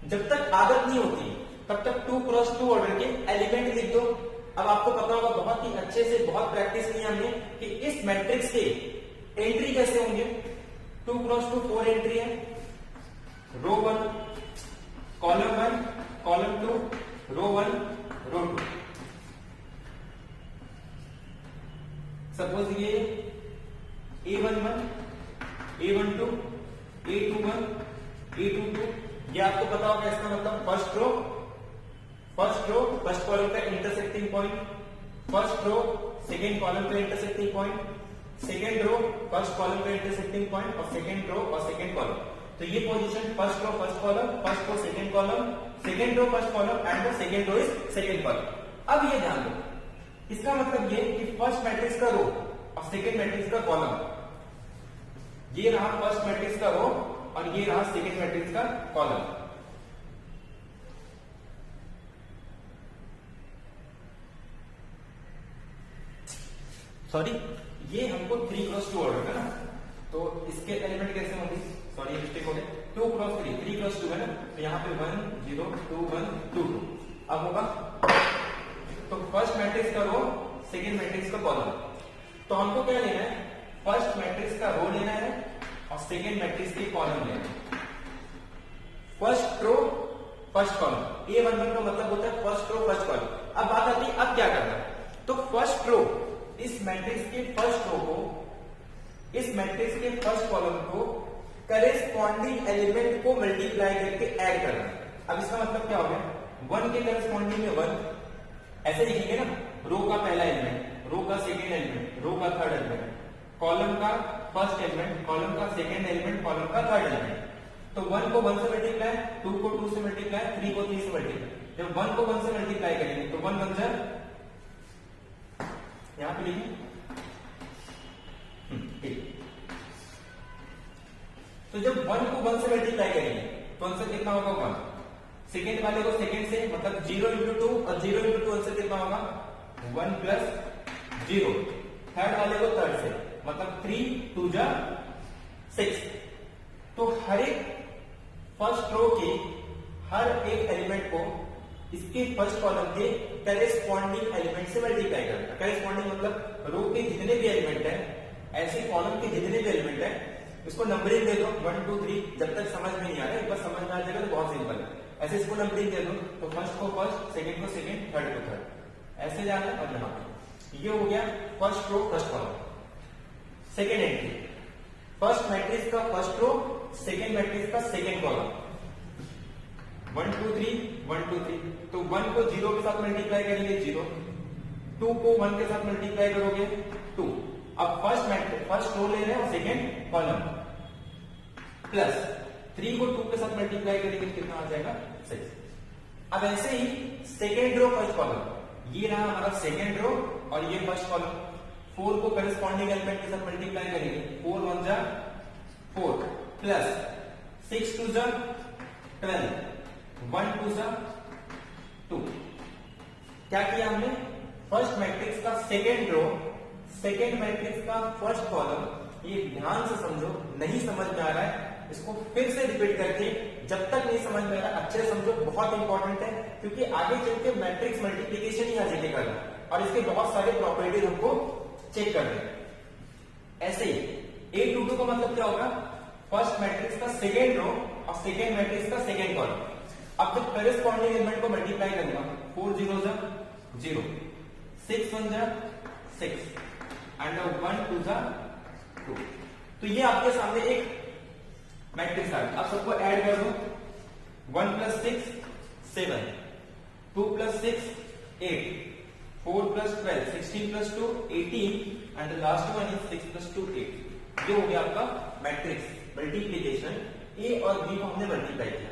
जब तक आदत नहीं होती तब तक 2 क्रॉस 2 ऑर्डर के एलिमेंट लिख दो। अब आपको पता होगा बहुत ही अच्छे से, बहुत प्रैक्टिस की हमने कि इस मैट्रिक्स के एंट्री कैसे होंगे। 2 क्रॉस 2 4 एंट्री है, रो 1 कॉलम 1 कॉलम 2 रो 1 रो 2। सपोज ये A11 A12 A21 A22, ये आपको पता होगा इसका मतलब फर्स्ट रो फर्स्ट कॉलम का intersecting point, first row second column का intersecting point, second row first column का इंटरसेक्टिंग पॉइंट और सेकेंड रो और सेकेंड कॉलम। तो ये position first row first column, first row second column, second row first column and the second row is second column. अब ये ध्यान दो, इसका मतलब ये कि फर्स्ट मैट्रिक्स का रो और सेकेंड मैट्रिक्स का कॉलम, ये रहा फर्स्ट मैट्रिक्स का रो और ये रहा सेकेंड मैट्रिक्स का कॉलम। सॉरी, ये हमको 3 क्रॉस 2 ऑर्डर है ना, तो इसके एलिमेंट कैसे होंगे, सॉरी मिस्टेक हो गया, 2 क्रॉस 3 क्रॉस 2 है ना, तो यहाँ पे 1 0 2 1 2 2 अब होगा। तो फर्स्ट मैट्रिक्स का रो सेकेंड मैट्रिक्स का कॉलम, तो हमको क्या लेना है, फर्स्ट मैट्रिक्स का रो लेना है और सेकेंड मैट्रिक्स के कॉलम लेना है। First row first column, A11 का मतलब होता है फर्स्ट रो फर्स्ट कॉलम। अब बात आती है अब क्या करना है, तो फर्स्ट रो इस मैट्रिक्स के फर्स्ट रो को इस मैट्रिक्स के फर्स्ट कॉलम को करेस्पॉन्डिंग एलिमेंट को मल्टीप्लाई करके ऐड करना है। अब इसका मतलब क्या हो गया, 1 के करेस्पॉन्डिंग में 1 ऐसे लिखेंगे ना, रो का पहला एलिमेंट, रो का सेकेंड एलिमेंट, रो का थर्ड एलिमेंट, कॉलम का फर्स्ट एलिमेंट, कॉलम का सेकेंड एलिमेंट, कॉलम का थर्ड एलिमेंट। तो 1 को 1 से मल्टीप्लाई, 2 को 2 से मल्टीप्लाई, 3 को 3 से मल्टीप्लाई। जब 1 को 1 से मल्टीप्लाई करेंगे तो 1 बन जाए, यहां पे लिखिए तो जब 1 को 1 से मल्टीप्लाई करेंगे तो आंसर कितना होगा 1। सेकेंड वाले को सेकेंड से मतलब 0 इंटू 2 और 0 इंटू 2 आंसर कितना होगा 1 प्लस 0। थर्ड वाले को थर्ड से मतलब 3 2 जा 6। तो हर एक फर्स्ट रो के हर एक एलिमेंट को इसके फर्स्ट कॉलम के करेस्पॉन्डिंग एलिमेंट से मल्टीप्लाई करना। करेस्पॉन्डिंग मतलब रो के जितने भी एलिमेंट है, ऐसे कॉलम के जितने भी एलिमेंट है, इसको नंबरिंग दे दो 1 2 3। जब तक समझ में नहीं आ रहा, एक बार समझ में आ जाएगा तो बहुत सिंपल है। ऐसे इसको नंबरिंग दे दो, तो फर्स्ट को फर्स्ट, सेकेंड को सेकेंड, थर्ड को थर्ड, ऐसे जाना है। और यहाँ पे ये हो गया first row first column. Second entry, first matrix का फर्स्ट रो, सेकेंड मैट्रिक्स का सेकेंड कॉलम, 1 2 3 1 2 3। तो 1 को 0 के साथ मल्टीप्लाई करेंगे 0, 2 को 1 के साथ मल्टीप्लाई करोगे 2। अब फर्स्ट रो ले रहे हैं और सेकेंड कॉलम, प्लस 3 को 2 के साथ मल्टीप्लाई करेंगे कितना आ जाएगा 6। अब ऐसे ही सेकेंड रो फर्स्ट कॉलम, ये रहा हमारा सेकेंड रो और ये फर्स्ट कॉलम। 4 को करस्पॉन्डिंग एलिमेंट के साथ मल्टीप्लाई करेंगे, 4 1 जा 4 प्लस 6 2 जा 12, 1 2 जा 2। क्या किया हमने, फर्स्ट मैट्रिक्स का सेकेंड रो, सेकेंड मैट्रिक्स का फर्स्ट कॉलम। ये ध्यान से समझो, नहीं समझ में आ रहा है इसको फिर से रिपीट करके, जब तक नहीं समझ में आ रहा अच्छे से समझो, बहुत इंपॉर्टेंट है। क्योंकि आगे चल के मैट्रिक्स मल्टीप्लीकेशन ही आज करना और इसके बहुत सारे प्रॉपर्टीज हमको चेक करने हैं। ऐसे ही A22 का मतलब क्या होगा, फर्स्ट मैट्रिक्स का सेकेंड रो और सेकेंड मैट्रिक्स का सेकेंड कॉलम। अब जब करेस्पॉन्डिंग एलिमेंट को मल्टीप्लाई करूंगा, 4 0 जा 0, 6 1 जा 6 एंड 1 2 जा 2। तो ये आपके सामने एक मैट्रिक्स आ गया। अब सबको ऐड कर दो, 1 plus 6 7, 2 plus 6 8, 4 plus 12 16 plus 2 18 and last one is 6 plus 2 8। ये हो गया आपका मैट्रिक्स मल्टीप्लीकेशन। ए और बी को हमने मल्टीप्लाई किया।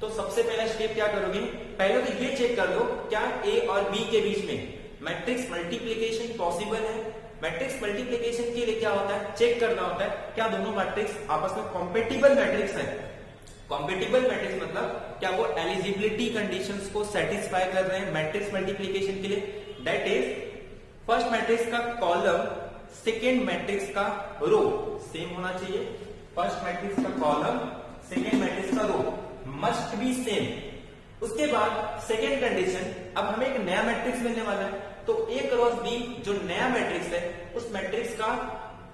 तो सबसे पहला स्टेप क्या करोगे, पहले तो ये चेक कर लो क्या ए और बी के बीच में मैट्रिक्स मल्टीप्लीकेशन पॉसिबल है। मैट्रिक्स मल्टीप्लीकेशन के लिए क्या होता है, चेक करना होता है क्या दोनों मैट्रिक्स आपस में कॉम्पेटिबल मैट्रिक्स है। कॉम्पेटिबल मैट्रिक्स मतलब क्या वो एलिजिबिलिटी कंडीशंस को सेटिस्फाई कर रहे हैं मैट्रिक्स मल्टीप्लीकेशन के लिए। दैट इज फर्स्ट मैट्रिक्स का कॉलम सेकेंड मैट्रिक्स का रो सेम होना चाहिए। फर्स्ट मैट्रिक्स का कॉलम सेकेंड मैट्रिक्स का रो मस्ट बी सेम। उसके बाद सेकेंड कंडीशन, अब हमें एक नया मैट्रिक्स मिलने वाला है तो ए क्रॉस बी जो नया मैट्रिक्स है उस मैट्रिक्स का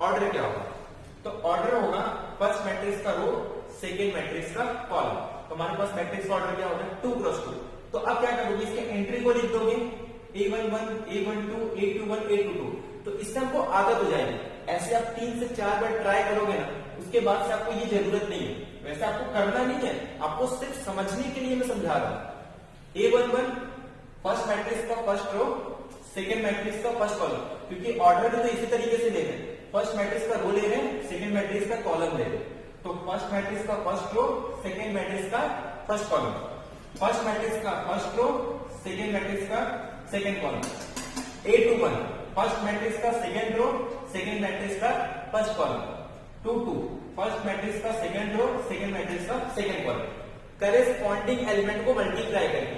ऑर्डर क्या होगा? तो ऑर्डर होगा फर्स्ट मैट्रिक्स का रो, सेकेंड मैट्रिक्स का कॉलम। तो हमारे पास मैट्रिक्स का ऑर्डर क्या होगा? 2 क्रॉस 2। तो अब क्या करोगे? इसके एंट्री को लिख दोगे A11, A12, A21, A22। तो इससे हमको आदत हो जाएगी। ऐसे आप 3 से 4 बार ट्राई करोगे ना, उसके बाद से आपको ये जरूरत नहीं है। वैसे आपको करना नहीं है, आपको सिर्फ समझने के लिए मैं समझा रहा हूं। A11 फर्स्ट मैट्रिक्स का फर्स्ट रो, सेकेंड मैट्रिक्स का फर्स्ट कॉलम, क्योंकि ऑर्डर तो इसी तरीके से ले रहे हैं। फर्स्ट मैट्रिक्स का रो ले रहे हैं, सेकेंड मैट्रिक्स का कॉलम ले रहे हैं। तो फर्स्ट मैट्रिक्स का फर्स्ट रो, सेकेंड मैट्रिक्स का फर्स्ट कॉलम, फर्स्ट मैट्रिक्स का फर्स्ट रो, सेकेंड मैट्रिक्स का second column. A21 first matrix का सेकेंड रो, सेकेंड मैट्रिक्स का फर्स्ट कॉलम। 22 फर्स्ट मैट्रिक्स का सेकेंड रो, सेकेंड मैट्रिक्स का second column. Corresponding element को multiply करके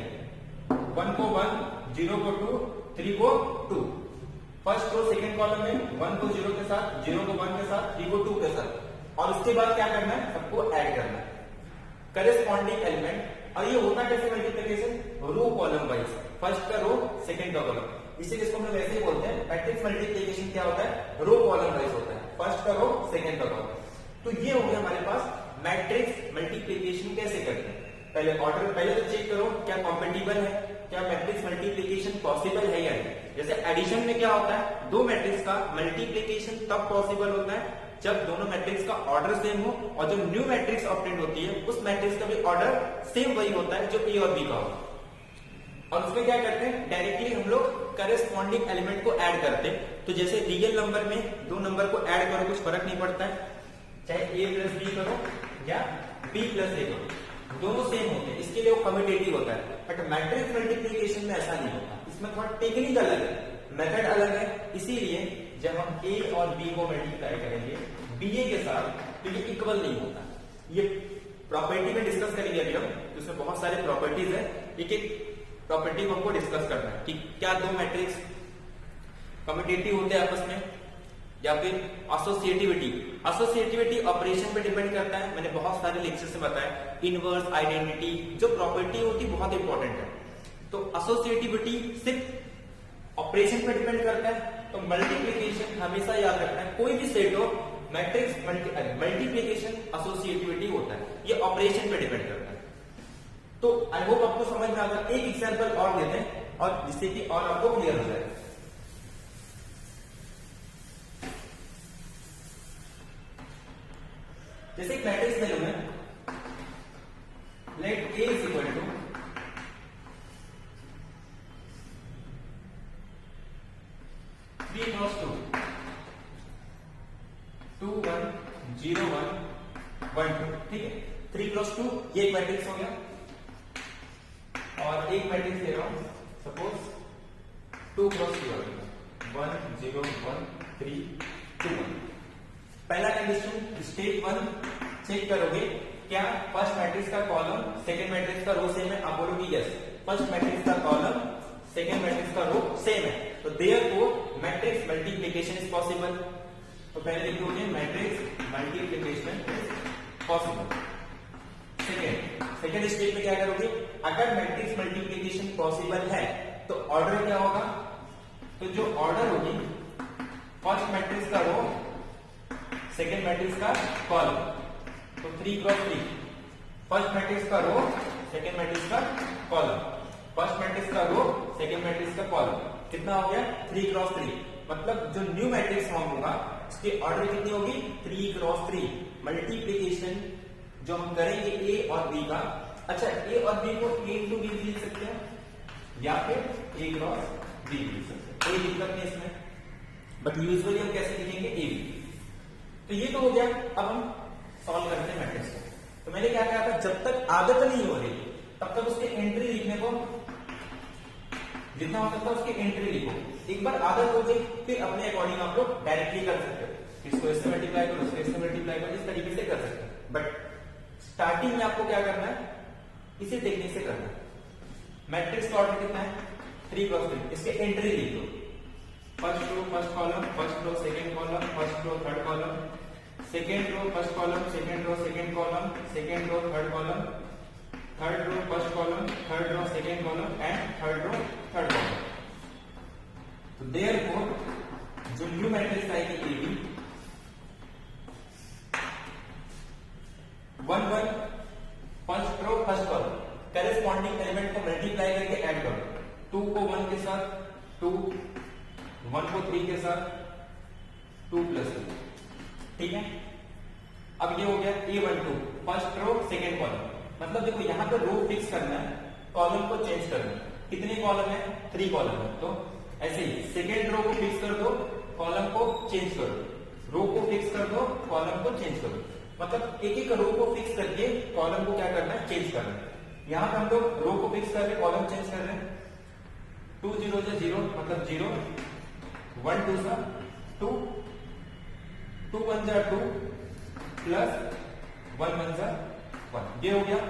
1 को 1, 0 को 2, 3 को 2। फर्स्ट रो सेकेंड कॉलम में 1 को 0 के साथ, 0 को 1 के साथ, 3 को 2 के साथ। और उसके बाद क्या करना है? सबको ऐड करना है करेस्पॉन्डिंग एलिमेंट। और ये होता कैसे multiplication? Row column wise, first का रो, सेकेंड का कॉलम। इसीलिए इसको हम लोग ऐसे ही बोलते हैं। मैट्रिक्स मल्टीप्लिकेशन क्या होता है? रो कॉलम वाइज होता है, फर्स्ट का रो, सेकेंड का कॉलम। तो ये हो गया हमारे पास मैट्रिक्स मल्टीप्लिकेशन कैसे करते हैं। पहले तो चेक करो क्या कॉम्पेटिबल है, क्या मैट्रिक्स मल्टीप्लिकेशन पॉसिबल है या नहीं। जैसे एडिशन में क्या होता है? दो मैट्रिक्स का मल्टीप्लिकेशन तब पॉसिबल होता है जब दोनों मैट्रिक्स का ऑर्डर सेम हो, और जो न्यू मैट्रिक्स ऑब्टेंड होती है उस मैट्रिक्स का भी ऑर्डर सेम वही होता है जो ए और बी का होता है। और उसमें क्या करते हैं? डायरेक्टली हम लोग करेस्पॉन्डिंग एलिमेंट को ऐड करते हैं। तो जैसे रियल नंबर में दो नंबर को ऐड करो, कुछ फर्क नहीं पड़ता है, चाहे a प्लस बी करो या b प्लस a करो, दोनों सेम होते हैं। इसके लिए वो कम्यूटेटिव होता है। बट मैट्रिक्स मल्टीप्लिकेशन में ऐसा नहीं होता, इसमें थोड़ा टेक्निक अलग है, मेथड अलग है। इसीलिए जब हम a और b को मल्टीप्लाई करेंगे ba के साथ, तो ये इक्वल नहीं होता। ये प्रॉपर्टी में डिस्कस करेंगे अभी हम, तो इसमें बहुत सारे प्रॉपर्टीज है। एक एक प्रॉपर्टी को हमको डिस्कस करना है कि क्या दो मैट्रिक्स कम्यूटेटिव होते हैं आपस में या फिर एसोसिएटिविटी ऑपरेशन पे डिपेंड करता है। मैंने बहुत सारे लेक्चर से बताया इनवर्स, आइडेंटिटी, जो प्रॉपर्टी होती बहुत इंपॉर्टेंट है। तो एसोसिएटिविटी सिर्फ ऑपरेशन पे डिपेंड करता है। तो मल्टीप्लिकेशन हमेशा याद रखना है, कोई भी सेट हो मैट्रिक्स मल्टीप्लिकेशन एसोसिएटिविटी होता है, ये ऑपरेशन पे डिपेंड करता है। तो आई होप आपको समझ में आ गया। एक एग्जांपल और देते हैं और जिससे कि और आपको क्लियर हो जाए। जैसे एक मैट्रिक्स ले लूं मैं, let A is equal to 3 cross 2, 2 1 0 1 1 2। ठीक है, 3 क्रॉस 2 ये एक मैट्रिक्स हो गया। और एक मैट्रिक्स ले रहा हूं, सपोज 2 क्रॉस 2 1 0 1 3 2 1। पहला कंडीशन स्टेप 1 चेक करोगे क्या फर्स्ट मैट्रिक्स का कॉलम सेकंड मैट्रिक्स का रो सेम है। आप बोलोगे यस, फर्स्ट मैट्रिक्स का कॉलम सेकंड मैट्रिक्स का रो सेम है, तो therefore matrix multiplication is possible. तो पहले लिख दोगे matrix multiplication is possible. Second step में क्या करोगे? अगर मैट्रिक्स मल्टीप्लिकेशन पॉसिबल है तो ऑर्डर क्या होगा? तो जो ऑर्डर होगी फर्स्ट मैट्रिक्स का रो, सेकेंड मैट्रिक्स का कॉलम, तो 3 क्रॉस 3। फर्स्ट मैट्रिक्स का रो, सेकेंड मैट्रिक्स का कॉलम, फर्स्ट मैट्रिक्स का रो, सेकेंड मैट्रिक्स का कॉलम, कितना हो गया? 3 क्रॉस 3। मतलब जो न्यू मैट्रिक्स फॉर्म होगा उसकी ऑर्डर कितनी होगी? 3 क्रॉस 3। मल्टीप्लिकेशन जो हम करेंगे ए और बी का, अच्छा ए और बी को ए इंटू बी लिख सकते हैं या फिर ए क्रॉस बी लिख सकते हैं, कोई दिक्कत नहीं इसमें। बट यूजुअली हम कैसे लिखेंगे? A B. तो ये तो हो गया। अब हम सॉल्व करते हैं मैट्रिक्स को। तो मैंने क्या कहा था, जब तक आदत नहीं हो रही तब तक उसके एंट्री लिखने को जितना हो सकता है उसकी एंट्री लिखो। एक बार आदत हो गई फिर अपने अकॉर्डिंग आप लोग डायरेक्टली कर सकते हो। इसको इससे मल्टीप्लाई करो, इसको इससे मल्टीप्लाई करो, इस तरीके से कर सकते हो। बट स्टार्टिंग में आपको क्या करना है? इसी टेक्निक से करना है। मैट्रिक्स का ऑर्डर कितना है? 3 क्रॉस 3। इसके एंट्री लिख दो। First row first column, first row second column, first row third column, second row first column, second row second column, second row third column, third row first column, third row second column and third row third column. Therefore जो new matrix आएगी AB 1 1 first row first column corresponding element को multiply करके add करो 2 को 1 के साथ 2 1 को 3 के साथ 2 + 2 ठीक है। अब ये हो गया A12 first row second column मतलब देखो यहां पर रो फिक्स करना है कॉलम को चेंज करना है। कितने कॉलम है 3 कॉलम है तो ऐसे ही सेकेंड रो को फिक्स कर दो कॉलम को चेंज करो रो को फिक्स कर दो कॉलम को चेंज करो मतलब एक एक रो को फिक्स करके कॉलम को क्या करना है चेंज करना है। यहां पर हम लोग रो को फिक्स कर रहे हैं कॉलम चेंज कर रहे हैं 2 0 0 मतलब 0 1 2 सा 2 2 1 जा 2 प्लस 1 1 जा 1 ये हो गया।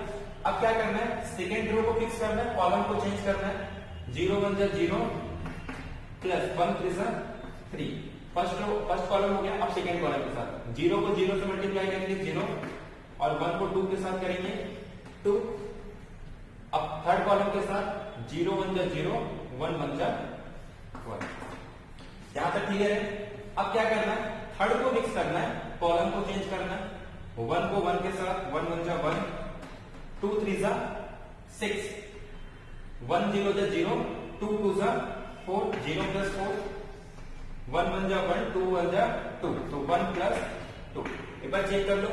अब क्या करना है सेकेंड रो को फिक्स करना है कॉलम को चेंज करना है 0 1 जा 0 प्लस 1 3 जा 3 फर्स्ट कॉलम हो गया। अब सेकेंड कॉलम के साथ 0 को 0 से मल्टीप्लाई करेंगे 0 और 1 को 2 के साथ करेंगे 2। अब थर्ड कॉलम के साथ 0 1 जा 0 1 1 जा 1 यहां तक क्लियर है। अब क्या करना है थर्ड को मिक्स करना है कॉलम को चेंज करना है 1 को 1 के साथ 1 1 जा 1 2 3 जा 6 1 0 जा 0 2 2 जा 4 0 + 4 1 1 जा 1 2 1 जा 2 तो 1 + 2 एक बार चेक कर लो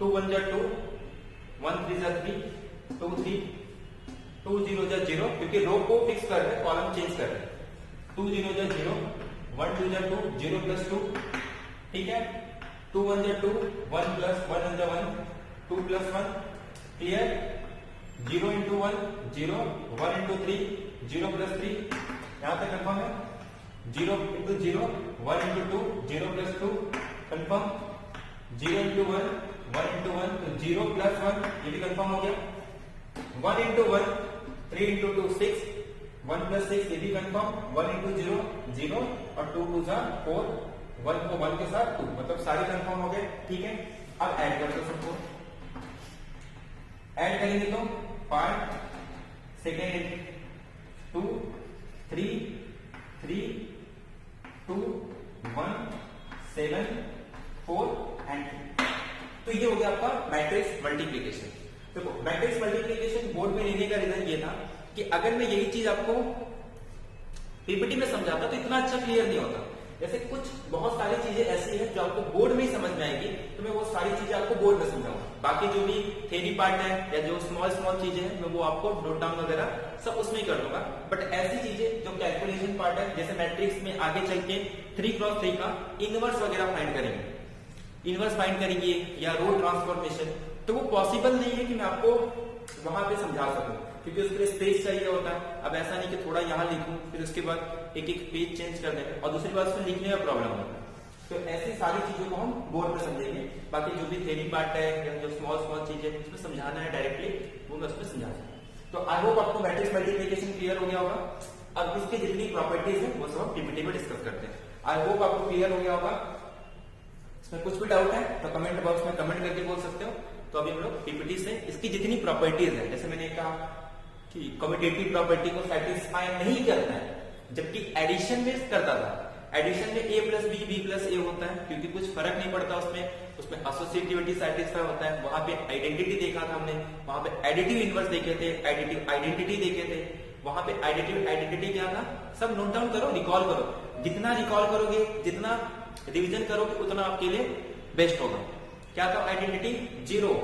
2 1 जा 2 1 3 जा 3 2 3 2 0 जा 0 क्योंकि रो को फिक्स कर रहे कॉलम चेंज कर रहे 2 0 जा 0 1 2 जा 2 0 + 2 ठीक है 2 1 जा 2 1 + 1 1 जा 1 2 + 1 क्लियर 0 × 1 0 1 × 3 0 + 3 यहां तक कंफर्म है 0 × 0 1 × 2 0 + 2 कंफर्म 0 × 1 1 × 1 तो 0 + 1 ये भी कंफर्म हो गया 1 × 1 3 × 2 6 1 + 6 ये भी कंफर्म 1 × 0 0 और 2 2 जा 4 1 को 1 के साथ 2 मतलब सारे कंफर्म हो गए ठीक है। अब ऐड कर दो सबको ऐड करेंगे तो 5 सेकेंड 2 3 3 2 1 7 4 एंड 2 तो ये हो गया आपका मैट्रिक्स मल्टीप्लिकेशन। देखो मैट्रिक्स मल्टीप्लिकेशन बोर्ड में लेने का रीजन ये था कि अगर मैं यही चीज आपको पीपीटी में समझाता तो इतना अच्छा क्लियर नहीं होता। जैसे कुछ बहुत सारी चीजें ऐसी हैं जो आपको बोर्ड में ही समझ में आएगी तो मैं वो सारी चीजें आपको बोर्ड में समझाऊंगा। बाकी जो भी थ्योरी पार्ट है या जो स्मॉल चीजें हैं मैं वो आपको नोट डाउन वगैरह सब उसमें ही कर दूंगा। बट ऐसी चीजें जो कैलकुलेशन पार्ट है जैसे मैट्रिक्स में आगे चल के 3x3 का इनवर्स वगैरह फाइंड करेंगे इनवर्स फाइंड करेंगे या रो ट्रांसफॉर्मेशन तो वो पॉसिबल नहीं है कि मैं आपको वहां पे समझा सकूं क्योंकि उसके लिए स्पेस चाहिए होता है। अब ऐसा नहीं कि थोड़ा यहाँ लिखूं फिर उसके बाद एक एक पेज चेंज करने में और दूसरी बात उसमें लिखने में प्रॉब्लम होता है। तो ऐसी सारी चीजों को हम बोर्ड में समझेंगे। बाकी जो भी थ्योरी पार्ट है या जो स्मॉल चीजें उसमें समझाना है डायरेक्टली वो मैं उसमें समझा सकूँ। तो आई होप आपको मैट्रिक्स मल्टीप्लिकेशन क्लियर हो गया होगा। अब इसकी जितनी प्रॉपर्टीज है वो सब हम पीपीटी में डिस्कस करते हैं। आई होप आपको क्लियर हो गया होगा। इसमें कुछ भी डाउट है तो कमेंट बॉक्स में कमेंट करके बोल सकते हो। तो अभी हम लोग पीपीटी से इसकी जितनी प्रॉपर्टीज है जैसे मैंने कहा कि कम्यूटेटिव प्रॉपर्टी को सेटिस्फाई नहीं करता है जबकि एडिशन में करता था। एडिशन में a + b b + a होता है क्योंकि कुछ फर्क नहीं पड़ता उसमें एसोसिएटिविटी सेटिस्फाई होता है। वहां पे आइडेंटिटी देखा था हमने वहां पे एडिटिव इनवर्स देखे थे एडिटिव आइडेंटिटी देखे थे। वहां पे एडिटिव आइडेंटिटी क्या था सब नोट डाउन करो रिकॉल करो। जितना रिकॉल करोगे जितना रिविजन करोगे उतना आपके लिए बेस्ट होगा। क्या था आइडेंटिटी 0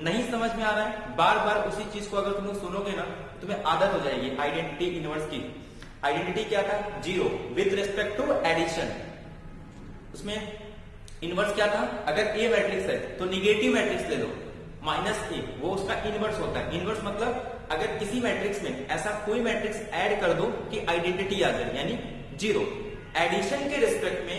नहीं समझ में आ रहा है बार बार उसी चीज को अगर तुम लोग सुनोगे ना तो तुम्हें आदत हो जाएगी आइडेंटिटी इनवर्स की। आइडेंटिटी क्या था 0 विद रिस्पेक्ट टू एडिशन। उसमें इनवर्स क्या था अगर ए मैट्रिक्स है तो निगेटिव मैट्रिक्स ले लो -a वो उसका इनवर्स होता है। इनवर्स मतलब अगर किसी मैट्रिक्स में ऐसा कोई मैट्रिक्स ऐड कर दो कि आइडेंटिटी आ जाए यानी 0। एडिशन के रिस्पेक्ट में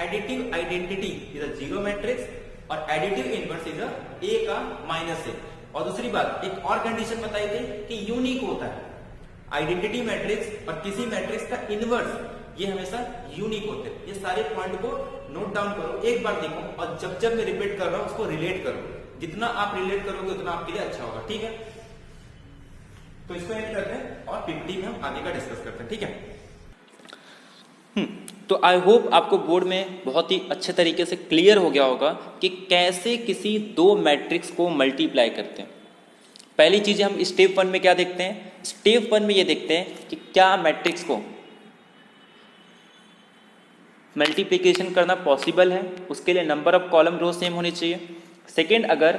additive identity is a 0 matrix और एडिटिव इनवर्स इज a का -a। और दूसरी बात एक और कंडीशन बताई थी कि यूनिक होता है आइडेंटिटी मैट्रिक्स और किसी मैट्रिक्स का इनवर्स ये हमेशा यूनिक होते हैं। ये सारे पॉइंट को नोट डाउन करो एक बार देखो और जब जब मैं रिपीट कर रहा हूं उसको रिलेट करो। जितना आप रिलेट करोगे उतना आपके लिए अच्छा होगा ठीक है। तो इसको एंड करते हैं और पीपीटी में हम आगे का डिस्कस करते हैं ठीक है। तो आई होप आपको बोर्ड में बहुत ही अच्छे तरीके से क्लियर हो गया होगा कि कैसे किसी दो मैट्रिक्स को मल्टीप्लाई करते हैं। पहली चीज़ हम स्टेप 1 में क्या देखते हैं, स्टेप 1 में ये देखते हैं कि क्या मैट्रिक्स को मल्टीप्लिकेशन करना पॉसिबल है, उसके लिए number of column row same होनी चाहिए। सेकेंड, अगर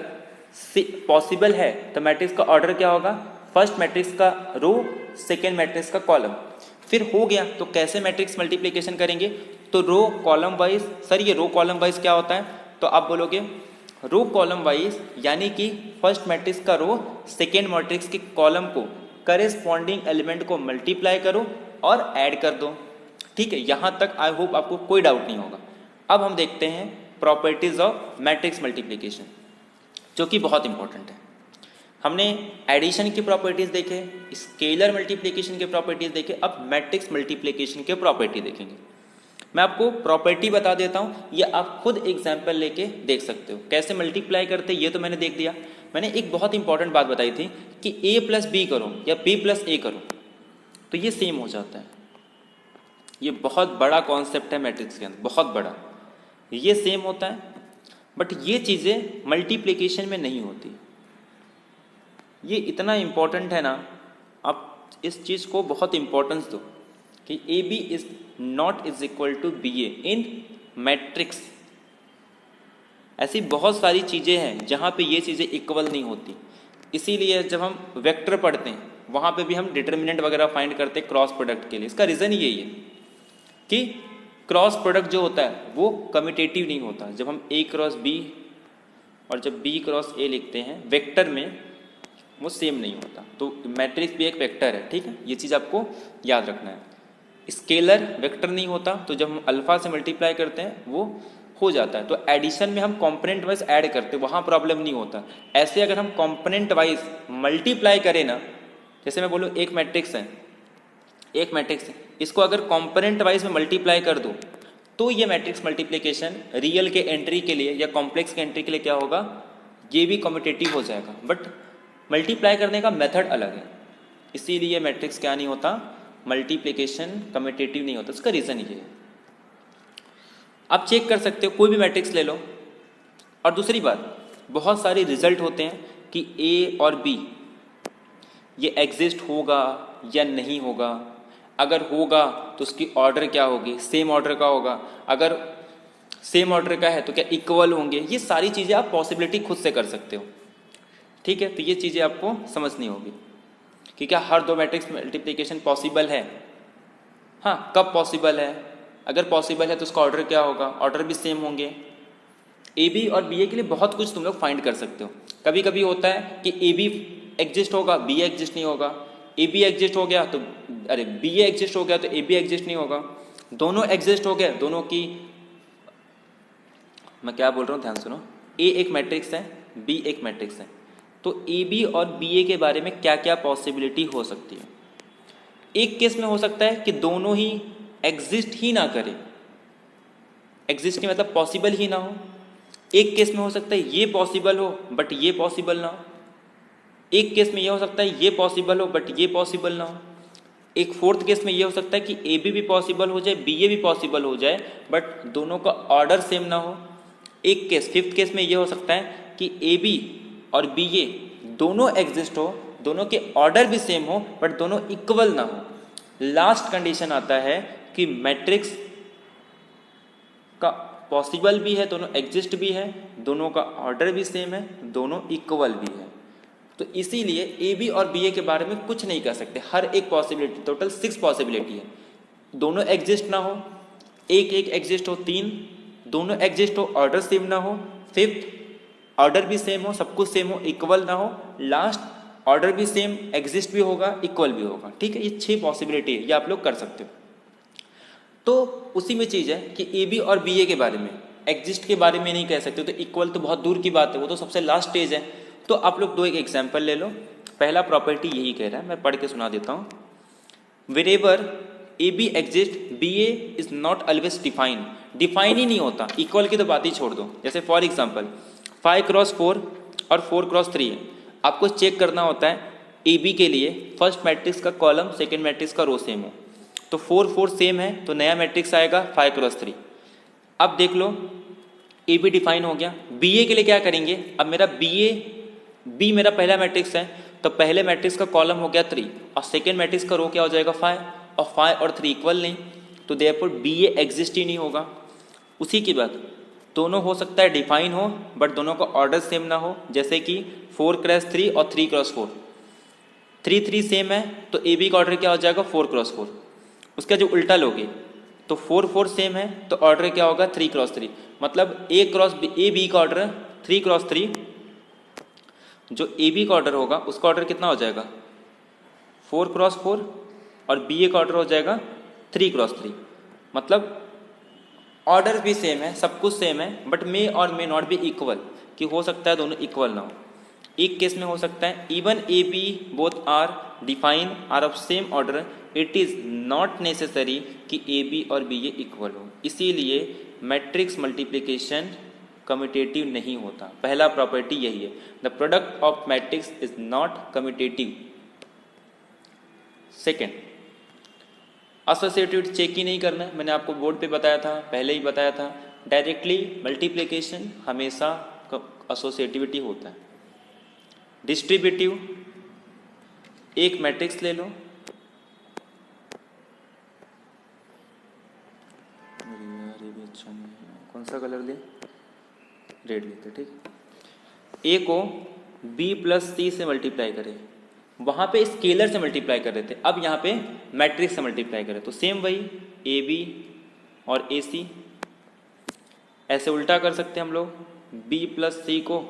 पॉसिबल है तो मैट्रिक्स का ऑर्डर क्या होगा, फर्स्ट मैट्रिक्स का रो, सेकेंड मैट्रिक्स का कॉलम। फिर हो गया तो कैसे मैट्रिक्स मल्टीप्लिकेशन करेंगे, तो रो कॉलम वाइज। सर ये रो कॉलम वाइज क्या होता है, तो आप बोलोगे रो कॉलम वाइज यानी कि फर्स्ट मैट्रिक्स का रो सेकेंड मैट्रिक्स के कॉलम को करेस्पॉन्डिंग एलिमेंट को मल्टीप्लाई करो और ऐड कर दो। ठीक है, यहाँ तक आई होप आपको कोई डाउट नहीं होगा। अब हम देखते हैं प्रॉपर्टीज ऑफ मैट्रिक्स मल्टीप्लिकेशन, जो कि बहुत इंपॉर्टेंट है। हमने एडिशन की प्रॉपर्टीज देखे, स्केलर मल्टीप्लिकेशन के प्रॉपर्टीज देखे, अब मैट्रिक्स मल्टीप्लिकेशन के प्रॉपर्टी देखेंगे। मैं आपको प्रॉपर्टी बता देता हूँ, ये आप खुद एग्जाम्पल लेके देख सकते हो कैसे मल्टीप्लाई करते, ये तो मैंने देख दिया। मैंने एक बहुत इंपॉर्टेंट बात बताई थी कि a प्लस बी करो या b प्लस a करो तो ये सेम हो जाता है। ये बहुत बड़ा कॉन्सेप्ट है मैट्रिक्स के अंदर, बहुत बड़ा, ये सेम होता है। बट ये चीज़ें मल्टीप्लिकेशन में नहीं होती। ये इतना इम्पोर्टेंट है ना, आप इस चीज़ को बहुत इम्पोर्टेंस दो कि A B is not is equal to B A in matrix. ऐसी बहुत सारी चीज़ें हैं जहाँ पे ये चीज़ें इक्वल नहीं होती। इसीलिए जब हम वेक्टर पढ़ते हैं वहाँ पे भी हम डिटर्मिनेंट वगैरह फाइंड करते हैं क्रॉस प्रोडक्ट के लिए। इसका रीज़न यही है कि क्रॉस प्रोडक्ट जो होता है वो कम्यूटेटिव नहीं होता। जब हम a क्रॉस b और जब b क्रॉस a लिखते हैं वेक्टर में, वो सेम नहीं होता। तो मैट्रिक्स भी एक वेक्टर है, ठीक है, ये चीज़ आपको याद रखना है। स्केलर वेक्टर नहीं होता, तो जब हम अल्फा से मल्टीप्लाई करते हैं वो हो जाता है। तो एडिशन में हम कंपोनेंट वाइज ऐड करते हैं, वहाँ प्रॉब्लम नहीं होता। ऐसे अगर हम कंपोनेंट वाइज मल्टीप्लाई करें ना, जैसे मैं बोलूँ एक मैट्रिक्स है, एक मैट्रिक्स है, इसको अगर कंपोनेंट वाइज में मल्टीप्लाई कर दूँ तो ये मैट्रिक्स मल्टीप्लिकेशन रियल के एंट्री के लिए या कॉम्प्लेक्स के एंट्री के लिए क्या होगा, ये भी कम्यूटेटिव हो जाएगा। बट मल्टीप्लाई करने का मेथड अलग है, इसीलिए मैट्रिक्स क्या नहीं होता, मल्टीप्लिकेशन कम्यूटेटिव नहीं होता। इसका रीज़न ये है। आप चेक कर सकते हो, कोई भी मैट्रिक्स ले लो। और दूसरी बात, बहुत सारे रिजल्ट होते हैं कि ए और बी ये एग्जिस्ट होगा या नहीं होगा। अगर होगा तो उसकी ऑर्डर क्या होगी, सेम ऑर्डर का होगा। अगर सेम ऑर्डर का है तो क्या इक्वल होंगे। ये सारी चीज़ें आप पॉसिबिलिटी खुद से कर सकते हो, ठीक है। तो ये चीज़ें आपको समझनी होगी कि क्या हर दो मैट्रिक्स मल्टीप्लिकेशन पॉसिबल है। हाँ, कब पॉसिबल है, अगर पॉसिबल है तो उसका ऑर्डर क्या होगा, ऑर्डर भी सेम होंगे। ए बी और बी ए के लिए बहुत कुछ तुम लोग फाइंड कर सकते हो। कभी कभी होता है कि ए बी एग्जिस्ट होगा, बी ए एग्जिस्ट नहीं होगा। ए बी एग्जिस्ट हो गया तो बी ए एग्जिस्ट हो गया तो ए बी एग्जिस्ट नहीं होगा। दोनों एग्जिस्ट हो गए, दोनों की, मैं क्या बोल रहा हूँ ध्यान सुनो, ए एक मैट्रिक्स है, बी एक मैट्रिक्स है, तो ए बी और बी ए के बारे में क्या क्या पॉसिबिलिटी हो सकती है। एक केस में हो सकता है कि दोनों ही एग्जिस्ट ही ना करे, एग्जिस्ट की मतलब पॉसिबल ही ना हो। एक केस में हो सकता है ये पॉसिबल हो बट ये पॉसिबल ना हो। एक केस में ये हो सकता है ये पॉसिबल हो बट ये पॉसिबल ना हो। एक फोर्थ केस में ये हो सकता है कि ए बी भी पॉसिबल हो जाए, बी ए भी पॉसिबल हो जाए, बट दोनों का ऑर्डर सेम ना हो। एक केस, फिफ्थ केस में ये हो सकता है कि ए बी और बी ए दोनों एग्जिस्ट हो, दोनों के ऑर्डर भी सेम हो, बट दोनों इक्वल ना हो। लास्ट कंडीशन आता है कि मैट्रिक्स का पॉसिबल भी है, दोनों एग्जिस्ट भी है, दोनों का ऑर्डर भी सेम है, दोनों इक्वल भी है। तो इसीलिए ए बी और बी ए के बारे में कुछ नहीं कह सकते। हर एक पॉसिबिलिटी, टोटल 6 पॉसिबिलिटी है। दोनों एग्जिस्ट ना हो, एक एक एग्जिस्ट हो 3, दोनों एग्जिस्ट हो, ऑर्डर सेम ना हो, फिफ्थ ऑर्डर भी सेम हो, सब कुछ सेम हो, इक्वल ना हो, लास्ट ऑर्डर भी सेम, एग्जिस्ट भी होगा, इक्वल भी होगा। ठीक है, ये 6 पॉसिबिलिटी है, ये आप लोग कर सकते हो। तो उसी में चीज़ है कि ए बी और बी ए के बारे में, एग्जिस्ट के बारे में नहीं कह सकते, तो इक्वल तो बहुत दूर की बात है, वो तो सबसे लास्ट स्टेज है। तो आप लोग दो एक एग्जाम्पल ले लो। पहला प्रॉपर्टी यही कह रहा है, मैं पढ़ के सुना देता हूँ। Wherever A B exist B A is not always define, define ही नहीं होता, इक्वल की तो बात ही छोड़ दो। जैसे फॉर एग्जाम्पल 5 क्रॉस 4 और 4 क्रॉस 3 है, आपको चेक करना होता है ए बी के लिए फर्स्ट मैट्रिक्स का कॉलम सेकेंड मैट्रिक्स का रो सेम हो, तो 4 4 सेम है तो नया मैट्रिक्स आएगा 5 क्रॉस 3। अब देख लो ए बी डिफाइन हो गया। बी ए के लिए क्या करेंगे, अब मेरा बी मेरा पहला मैट्रिक्स है तो पहले मैट्रिक्स का कॉलम हो गया 3 और सेकेंड मैट्रिक्स का रो क्या हो जाएगा 5, और 5 और 3 इक्वल नहीं, तो देयरफॉर बी ए एग्जिस्ट ही नहीं होगा। उसी की बात दोनों हो सकता है डिफाइन हो बट दोनों का ऑर्डर सेम ना हो, जैसे कि 4 क्रॉस 3 और 3 क्रॉस 4। 3 3 सेम है तो ए बी का ऑर्डर क्या हो जाएगा 4 क्रॉस 4। उसका जो उल्टा लोगे तो 4 4 सेम है तो ऑर्डर क्या होगा 3 क्रॉस 3। मतलब ए बी का ऑर्डर 3 क्रॉस 3, जो ए बी का ऑर्डर होगा उसका ऑर्डर कितना हो जाएगा 4 क्रॉस 4 और बी ए का ऑर्डर हो जाएगा 3 क्रॉस 3। मतलब ऑर्डर भी सेम है, सब कुछ सेम है, बट मे और मे नॉट बी इक्वल, कि हो सकता है दोनों इक्वल ना हो। एक केस में हो सकता है even A B both are define are of same order, it is not necessary कि ए बी और बी ए इक्वल हो। इसीलिए मैट्रिक्स मल्टीप्लिकेशन कम्यूटेटिव नहीं होता। पहला प्रॉपर्टी यही है, the product of matrix is not commutative. Second, associative check ही नहीं करना है, मैंने आपको बोर्ड पे बताया था, पहले ही बताया था। डायरेक्टली मल्टीप्लिकेशन हमेशा एसोसिएटिविटी होता है। डिस्ट्रीब्यूटिव, एक मैट्रिक्स ले लो, कौन सा कलर ले, रेड लेते, ठीक। ए को बी प्लस सी से मल्टीप्लाई करें, वहां पे स्केलर से मल्टीप्लाई कर रहे थे, अब यहाँ पे मैट्रिक्स से मल्टीप्लाई करें तो सेम वही ए बी और ए सी। ऐसे उल्टा कर सकते हैं हम लोग, बी प्लस सी को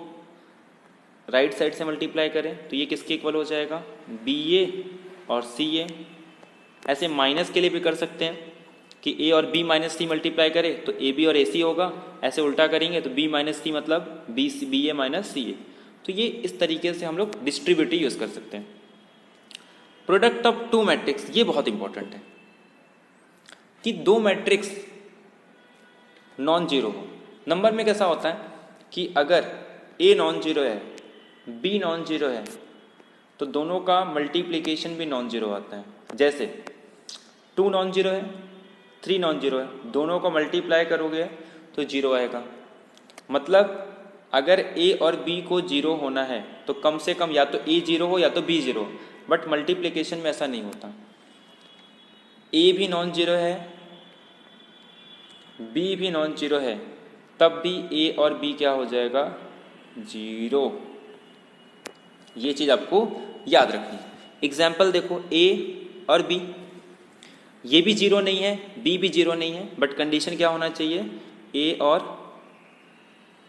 राइट साइड से मल्टीप्लाई करें तो ये किसके इक्वल हो जाएगा बी ए और सी ए। ऐसे माइनस के लिए भी कर सकते हैं कि ए और बी माइनस सी मल्टीप्लाई करें तो ए बी और ए सी होगा। ऐसे उल्टा करेंगे तो बी माइनस सी मतलब बी ए माइनस सी ए। तो ये इस तरीके से हम लोग डिस्ट्रीब्यूटिव यूज कर सकते हैं। प्रोडक्ट ऑफ टू मैट्रिक्स, ये बहुत इंपॉर्टेंट है कि दो मैट्रिक्स नॉन जीरो हो। नंबर में कैसा होता है कि अगर ए नॉन जीरो है बी नॉन जीरो है तो दोनों का मल्टीप्लिकेशन भी नॉन जीरो आता है। जैसे 2 नॉन जीरो है 3 नॉन जीरो है, दोनों को मल्टीप्लाई करोगे तो जीरो आएगा। मतलब अगर ए और बी को जीरो होना है तो कम से कम या तो ए जीरो हो या तो बी जीरो हो, बट मल्टीप्लिकेशन में ऐसा नहीं होता। ए भी नॉन जीरो है बी भी नॉन जीरो है तब भी ए और बी क्या हो जाएगा जीरो। ये चीज आपको याद रखनी है। एग्जाम्पल देखो, ए और बी, ये भी जीरो नहीं है बी भी जीरो नहीं है, बट कंडीशन क्या होना चाहिए ए और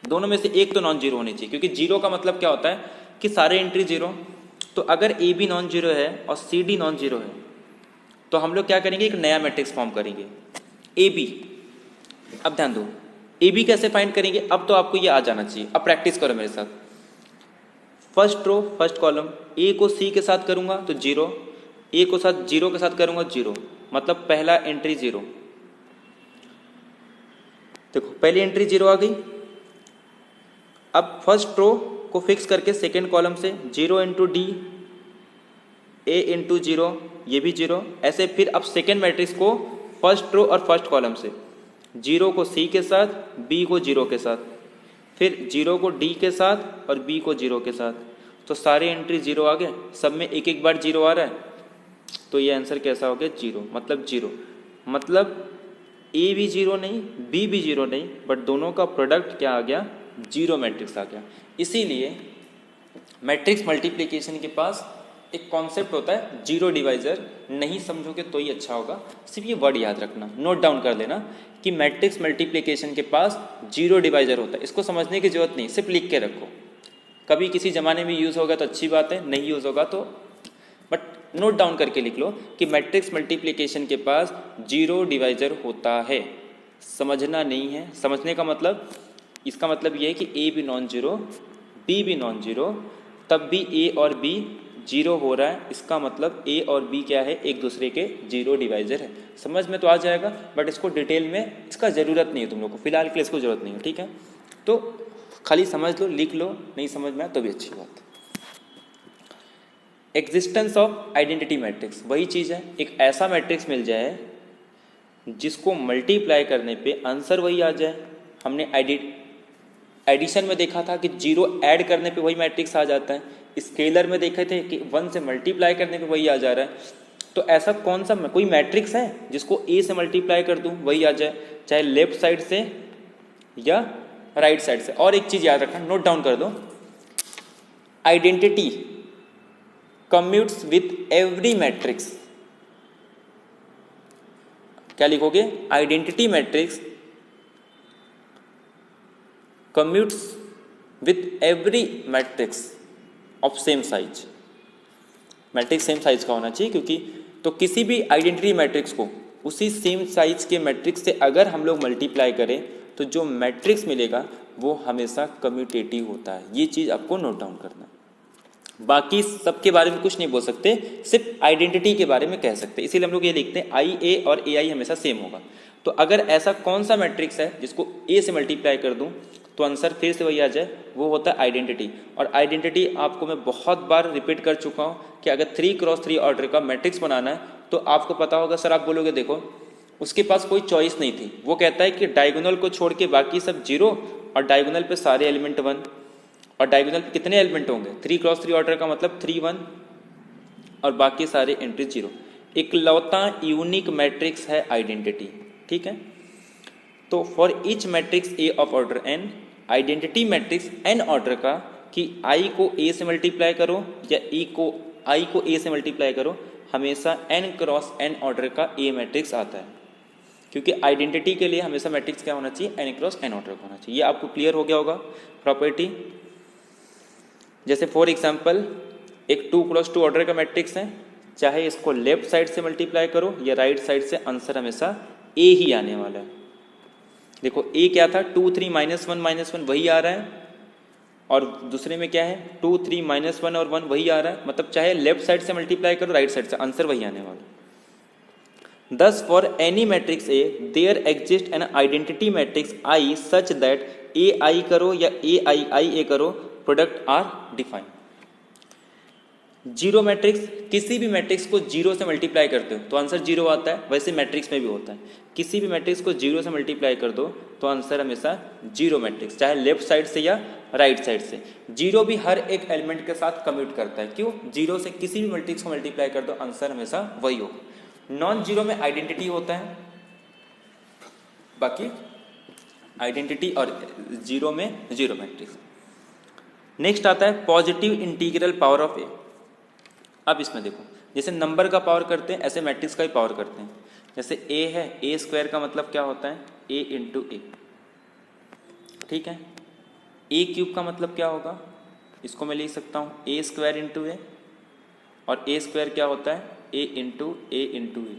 दोनों में से एक तो नॉन जीरो होनी चाहिए, क्योंकि जीरो का मतलब क्या होता है कि सारे एंट्री जीरो। तो अगर ए बी नॉन जीरो है और सी डी नॉन जीरो है तो हम लोग क्या करेंगे, एक नया मैट्रिक्स फॉर्म करेंगे ए बी। अब ध्यान दो, ए बी कैसे फाइंड करेंगे, अब तो आपको ये आ जाना चाहिए। अब प्रैक्टिस करो मेरे साथ। फर्स्ट रो फर्स्ट कॉलम, ए को सी के साथ करूंगा तो जीरो, ए को साथ जीरो के साथ करूंगा जीरो, मतलब पहला एंट्री जीरो। देखो पहली एंट्री जीरो आ गई। अब फर्स्ट रो को फिक्स करके सेकेंड कॉलम से zero into D A into zero, ये भी जीरो। ऐसे फिर अब सेकेंड मैट्रिक्स को फर्स्ट रो और फर्स्ट कॉलम से जीरो को सी के साथ बी को जीरो के साथ, फिर जीरो को डी के साथ और बी को जीरो के साथ। तो सारे एंट्री जीरो आ गए, सब में एक एक बार जीरो आ रहा है, तो ये आंसर कैसा हो गया जीरो। मतलब जीरो मतलब ए भी जीरो नहीं बी भी जीरो नहीं, बट दोनों का प्रोडक्ट क्या आ गया जीरो मैट्रिक्स आ गया। इसीलिए मैट्रिक्स मल्टीप्लिकेशन के पास एक कॉन्सेप्ट होता है जीरो डिवाइजर। नहीं समझोगे तो ही अच्छा होगा, सिर्फ ये वर्ड याद रखना, नोट डाउन कर लेना कि मैट्रिक्स मल्टीप्लिकेशन के पास जीरो डिवाइजर होता है। इसको समझने की जरूरत नहीं, सिर्फ लिख के रखो। कभी किसी ज़माने में यूज़ होगा तो अच्छी बात है, नहीं यूज़ होगा तो बट नोट डाउन करके लिख लो कि मैट्रिक्स मल्टीप्लिकेशन के पास जीरो डिवाइजर होता है। समझना नहीं है, समझने का मतलब इसका मतलब ये है कि ए भी नॉन जीरो बी भी नॉन जीरो, तब भी ए और बी जीरो हो रहा है, इसका मतलब ए और बी क्या है एक दूसरे के जीरो डिवाइजर है। समझ में तो आ जाएगा, बट इसको डिटेल में इसका ज़रूरत नहीं है तुम लोग को, फिलहाल के लिए इसको ज़रूरत नहीं है, ठीक है। तो खाली समझ लो, लिख लो, नहीं समझ में आया तो भी अच्छी बात है। एग्जिस्टेंस ऑफ आइडेंटिटी मैट्रिक्स वही चीज़ है, एक ऐसा मैट्रिक्स मिल जाए जिसको मल्टीप्लाई करने पे आंसर वही आ जाए। हमने एडिशन में देखा था कि 0 ऐड करने पे वही मैट्रिक्स आ जाता है, स्केलर में देखे थे कि 1 से मल्टीप्लाई करने पे वही आ जा रहा है। तो ऐसा कौन सा कोई मैट्रिक्स है जिसको ए से मल्टीप्लाई कर दूं वही आ जाए, चाहे लेफ्ट साइड से या राइट साइड से। और एक चीज़ याद रखना, नोट डाउन कर दो, identity commutes with every matrix. क्या लिखोगे? Identity matrix commutes with every matrix of same size. Matrix same size का होना चाहिए, क्योंकि तो किसी भी आइडेंटिटी मैट्रिक्स को उसी सेम साइज के मैट्रिक्स से अगर हम लोग मल्टीप्लाई करें तो जो मैट्रिक्स मिलेगा वो हमेशा कम्यूटेटिव होता है। ये चीज़ आपको नोट डाउन करना। बाकी सबके बारे में कुछ नहीं बोल सकते, सिर्फ आइडेंटिटी के बारे में कह सकते, इसीलिए हम लोग ये लिखते हैं आई ए और ए आई हमेशा सेम होगा। तो अगर ऐसा कौन सा मैट्रिक्स है जिसको ए से मल्टीप्लाई कर दूं तो आंसर फिर से वही आ जाए, वो होता है आइडेंटिटी। और आइडेंटिटी आपको मैं बहुत बार रिपीट कर चुका हूँ कि अगर 3x3 ऑर्डर का मैट्रिक्स बनाना है तो आपको पता होगा, सर आप बोलोगे देखो उसके पास कोई चॉइस नहीं थी, वो कहता है कि डायगोनल को छोड़ के बाकी सब 0 और डायगोनल पे सारे एलिमेंट 1। और डायगोनल पे कितने एलिमेंट होंगे? 3x3 ऑर्डर का मतलब 3 1 और बाकी सारे एंट्री 0। इकलौता यूनिक मैट्रिक्स है आइडेंटिटी, ठीक है। तो for each matrix A of order n, identity matrix n order का कि i को a से मल्टीप्लाई करो या i को a से मल्टीप्लाई करो, हमेशा n क्रॉस n ऑर्डर का a मैट्रिक्स आता है, क्योंकि आइडेंटिटी के लिए हमेशा मैट्रिक्स क्या होना चाहिए? n क्रॉस n ऑर्डर का होना चाहिए। ये आपको क्लियर हो गया होगा प्रॉपर्टी। जैसे फॉर एग्जाम्पल एक 2x2 ऑर्डर का मैट्रिक्स है, चाहे इसको लेफ्ट साइड से मल्टीप्लाई करो या राइट साइड से, आंसर हमेशा a ही आने वाला है। देखो a क्या था? 2 3 -1 -1 वही आ रहा है, और दूसरे में क्या है? 2 3 -1 और 1 वही आ रहा है, मतलब चाहे लेफ्ट साइड से मल्टीप्लाई करो राइट साइड से, आंसर वही आने वाला है। Thus for any matrix A there exists an identity matrix I such that AI करो या AI करो, product are defined. Zero matrix, किसी भी मैट्रिक्स को 0 से मल्टीप्लाई करते हो तो आंसर 0 आता है, वैसे मैट्रिक्स में भी होता है। किसी भी मैट्रिक्स को 0 से मल्टीप्लाई कर दो तो आंसर हमेशा 0 मैट्रिक्स, चाहे लेफ्ट साइड से या राइट साइड से। 0 भी हर एक एलिमेंट के साथ कम्यूट करता है, क्यों? 0 से किसी भी मैट्रिक्स को मल्टीप्लाई कर दो आंसर हमेशा वही होगा। नॉन जीरो में आइडेंटिटी होता है, बाकी आइडेंटिटी और 0 में 0 मैट्रिक्स। नेक्स्ट आता है पॉजिटिव इंटीग्रल पावर ऑफ ए। अब इसमें देखो, जैसे नंबर का पावर करते हैं ऐसे मैट्रिक्स का भी पावर करते हैं। जैसे a है, a स्क्वायर का मतलब क्या होता है? a इंटू ए, ठीक है। a क्यूब का मतलब क्या होगा? इसको मैं लिख सकता हूँ a स्क्वायर इंटू ए, और a स्क्वायर क्या होता है? a इंटू ए।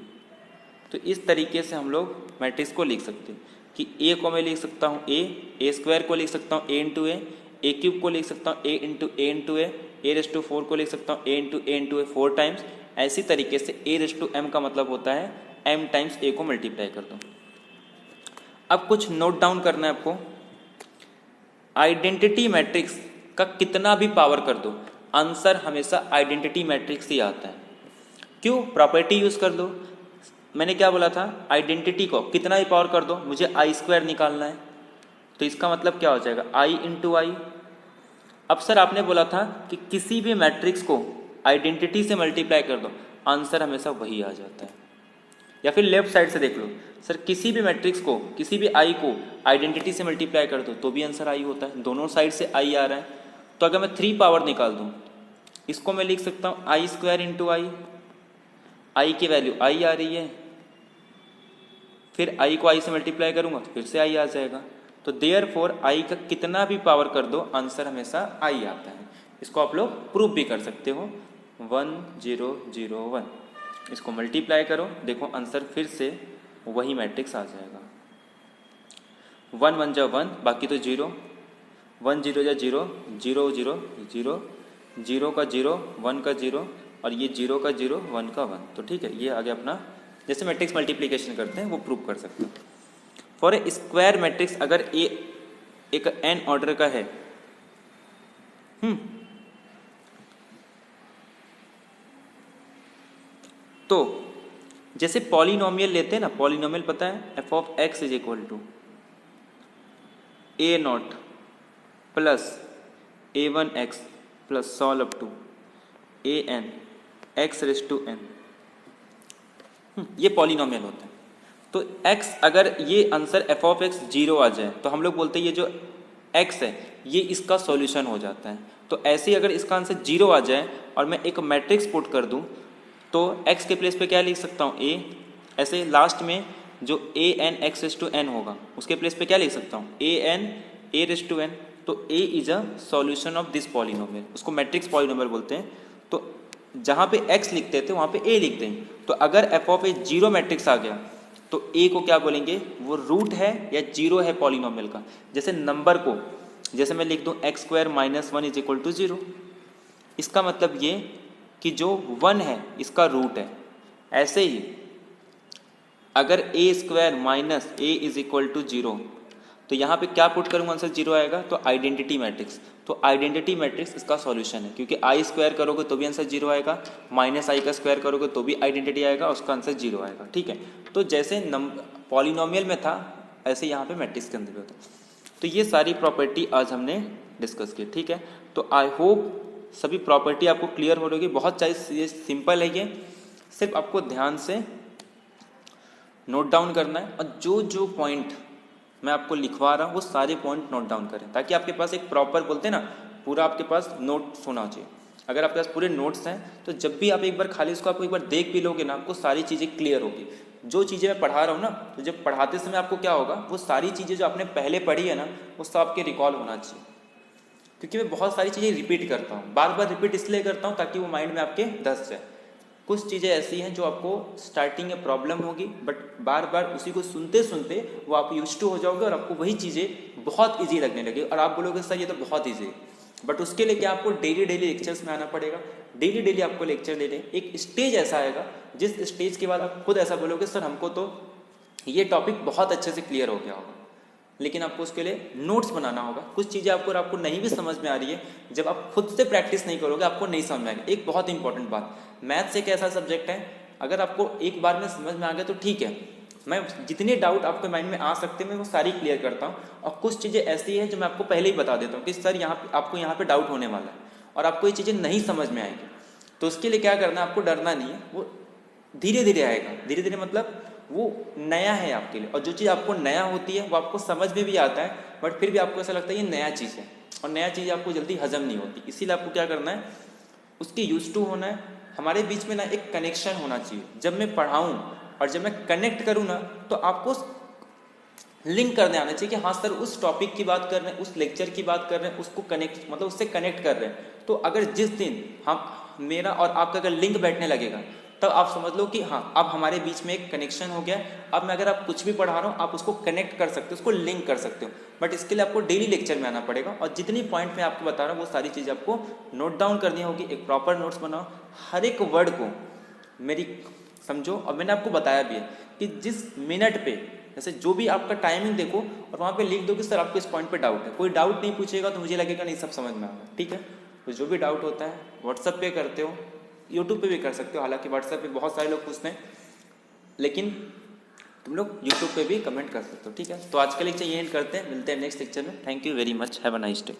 तो इस तरीके से हम लोग मैट्रिक्स को लिख सकते हैं कि a को मैं लिख सकता हूँ a स्क्वायर को लिख सकता हूँ a इंटू ए क्यूब को लिख सकता हूँ a into A raise to 4 को लिख सकता हूँ a इंटू ए 4 टाइम्स। ऐसी तरीके से a रेस टू m का मतलब होता है m टाइम्स a को मल्टीप्लाई कर दो। अब कुछ नोट डाउन करना है आपको, आइडेंटिटी मैट्रिक्स का कितना भी पावर कर दो आंसर हमेशा आइडेंटिटी मैट्रिक्स ही आता है। क्यों? प्रॉपर्टी यूज कर दो। मैंने क्या बोला था? आइडेंटिटी को कितना भी पावर कर दो, मुझे आई स्क्वायर निकालना है, तो इसका मतलब क्या हो जाएगा? आई इंटू आई। अब सर आपने बोला था कि किसी भी मैट्रिक्स को आइडेंटिटी से मल्टीप्लाई कर दो आंसर हमेशा वही आ जाता है। या फिर लेफ्ट साइड से देख लो, सर किसी भी मैट्रिक्स को, किसी भी आई को आइडेंटिटी से मल्टीप्लाई कर दो तो भी आंसर आई होता है, दोनों साइड से आई आ रहा है। तो अगर मैं 3 पावर निकाल दूं, इसको मैं लिख सकता हूँ आई स्क्वायर इंटू आई की वैल्यू आई आ रही है, फिर आई को आई से मल्टीप्लाई करूंगा तो फिर से आई आ जाएगा। तो देयरफॉर आई का कितना भी पावर कर दो आंसर हमेशा आई आता है। इसको आप लोग प्रूव भी कर सकते हो, 1 0 0 1, इसको मल्टीप्लाई करो, देखो आंसर फिर से वही मैट्रिक्स आ जाएगा। 1 1 जा 1, बाकी तो 0, 1 0 जा 0, 0 0 0, 0 का 0, 1 का 0, और ये 0 का 0, 1 का 1। तो ठीक है, ये आगे अपना जैसे मैट्रिक्स मल्टीप्लिकेशन करते हैं वो प्रूव कर सकते हैं। फॉर ए स्क्वायर मैट्रिक्स अगर ए एक n ऑर्डर का है, तो जैसे पॉलिनोमियल लेते हैं ना, पॉलिनोमियल पता है f of x is equal to a not plus a one x plus solve up to a n x raise to n, ये पॉलिनोमियल होता है। तो x अगर ये answer f of x zero आ जाए तो हम लोग बोलते हैं ये जो x है ये इसका सॉल्यूशन हो जाता है। तो ऐसे ही अगर इसका आंसर जीरो आ जाए और मैं एक मैट्रिक्स पुट कर दूं तो x के प्लेस पे क्या लिख सकता हूँ a, ऐसे लास्ट में जो a n x raise to n होगा उसके प्लेस पे क्या लिख सकता हूँ a n a raise to n। तो a is a solution of this polynomial, उसको मैट्रिक्स पॉलिनोमियल बोलते हैं। तो जहाँ पे x लिखते थे वहाँ पे a लिखते हैं। तो अगर f of A zero matrix आ गया तो a को क्या बोलेंगे, वो रूट है या जीरो है पॉलिनोमियल का। जैसे नंबर को जैसे मैं लिख दूं x square minus one is equal to zero, इसका मतलब ये कि जो वन है इसका रूट है। ऐसे ही अगर A square minus A is equal to zero तो यहाँ पे क्या पुट करूँगा, आंसर जीरो आएगा। तो आइडेंटिटी मैट्रिक्स, तो आइडेंटिटी मैट्रिक्स इसका सॉल्यूशन है, क्योंकि आई स्क्वायर करोगे तो भी आंसर जीरो आएगा, माइनस आई का स्क्वायर करोगे तो भी आइडेंटिटी आएगा, उसका आंसर जीरो आएगा। ठीक है, तो जैसे पॉलिनोमियल में था ऐसे यहाँ पे मैट्रिक्स के अंदर भी होता है। तो ये सारी प्रॉपर्टी आज हमने डिस्कस की। ठीक है, तो आई होप सभी प्रॉपर्टी आपको क्लियर हो रही। बहुत ये सिंपल है, ये सिर्फ आपको ध्यान से नोट डाउन करना है और जो जो पॉइंट मैं आपको लिखवा रहा हूँ वो सारे पॉइंट नोट डाउन करें, ताकि आपके पास एक प्रॉपर बोलते हैं ना पूरा आपके पास नोट्स होना चाहिए। अगर आपके पास पूरे नोट्स हैं तो जब भी आप एक बार खाली उसको आप एक बार देख भी लोगे ना, आपको सारी चीज़ें क्लियर होगी। जो चीज़ें मैं पढ़ा रहा हूँ ना, तो जब पढ़ाते समय आपको क्या होगा, वो सारी चीज़ें जो आपने पहले पढ़ी है ना वो सब आपके रिकॉल होना चाहिए। क्योंकि मैं बहुत सारी चीज़ें रिपीट करता हूँ, बार बार रिपीट इसलिए करता हूँ ताकि वो माइंड में आपके धस जाए। कुछ चीज़ें ऐसी हैं जो आपको स्टार्टिंग में प्रॉब्लम होगी, बट बार बार उसी को सुनते सुनते वो आप यूज्ड टू हो जाओगे और आपको वही चीज़ें बहुत इजी लगने लगे और आप बोलोगे सर ये तो बहुत इजी है। बट उसके लिए क्या आपको डेली लेक्चर्स में आना पड़ेगा, डेली आपको लेक्चर ले लें। एक स्टेज ऐसा आएगा जिस स्टेज के बाद आप खुद ऐसा बोलोगे सर हमको तो ये टॉपिक बहुत अच्छे से क्लियर हो गया होगा। लेकिन आपको उसके लिए नोट्स बनाना होगा। कुछ चीज़ें आपको नहीं भी समझ में आ रही है, जब आप खुद से प्रैक्टिस नहीं करोगे आपको नहीं समझ में आएगा। एक बहुत इंपॉर्टेंट बात, मैथ्स एक ऐसा सब्जेक्ट है अगर आपको एक बार में समझ में आ गया तो ठीक है, मैं जितने डाउट आपके माइंड में आ सकते हैं मैं वो सारी क्लियर करता हूँ। और कुछ चीज़ें ऐसी हैं जो मैं आपको पहले ही बता देता हूँ कि सर आपको यहाँ पे डाउट होने वाला है और आपको ये चीज़ें नहीं समझ में आएगी। तो उसके लिए क्या करना है, आपको डरना नहीं है, वो धीरे धीरे आएगा। धीरे धीरे मतलब वो नया है आपके लिए, और जो चीज़ आपको नया होती है वो आपको समझ में भी आता है, बट फिर भी आपको ऐसा लगता है ये नया चीज़ है और नया चीज़ आपको जल्दी हजम नहीं होती। इसीलिए आपको क्या करना है, उसके यूज टू होना है। हमारे बीच में ना एक कनेक्शन होना चाहिए। जब मैं पढ़ाऊँ और जब मैं कनेक्ट करूँ ना तो आपको लिंक करने आना चाहिए कि हाँ सर उस टॉपिक की बात कर रहे हैं, उस लेक्चर की बात कर रहे हैं, उसको कनेक्ट मतलब उससे कनेक्ट कर रहे हैं। तो अगर जिस दिन हम मेरा और आपका अगर लिंक बैठने लगेगा तब आप समझ लो कि हाँ अब हमारे बीच में एक कनेक्शन हो गया। अब मैं अगर आप कुछ भी पढ़ा रहा हूँ आप उसको कनेक्ट कर सकते हो, उसको लिंक कर सकते हो। बट इसके लिए आपको डेली लेक्चर में आना पड़ेगा और जितनी पॉइंट मैं आपको बता रहा हूँ वो सारी चीज़ें आपको नोट डाउन करनी होगी। एक प्रॉपर नोट्स बनाओ, हर एक वर्ड को मेरी समझो। और मैंने आपको बताया भी है कि जिस मिनट पे जैसे जो भी आपका टाइमिंग देखो और वहाँ पे लिख दो कि सर आपको इस पॉइंट पे डाउट है। कोई डाउट नहीं पूछेगा तो मुझे लगेगा नहीं सब समझ में आ गया। ठीक है, तो जो भी डाउट होता है व्हाट्सएप पे करते हो, यूट्यूब पे भी कर सकते हो। हालांकि व्हाट्सएप पे बहुत सारे लोग पूछते हैं, लेकिन तुम लोग यूट्यूब पे भी कमेंट कर सकते हो। ठीक है, तो आज का लेक्चर यही एंड करते हैं, मिलते हैं नेक्स्ट लेक्चर में। Thank you very much, have a nice day.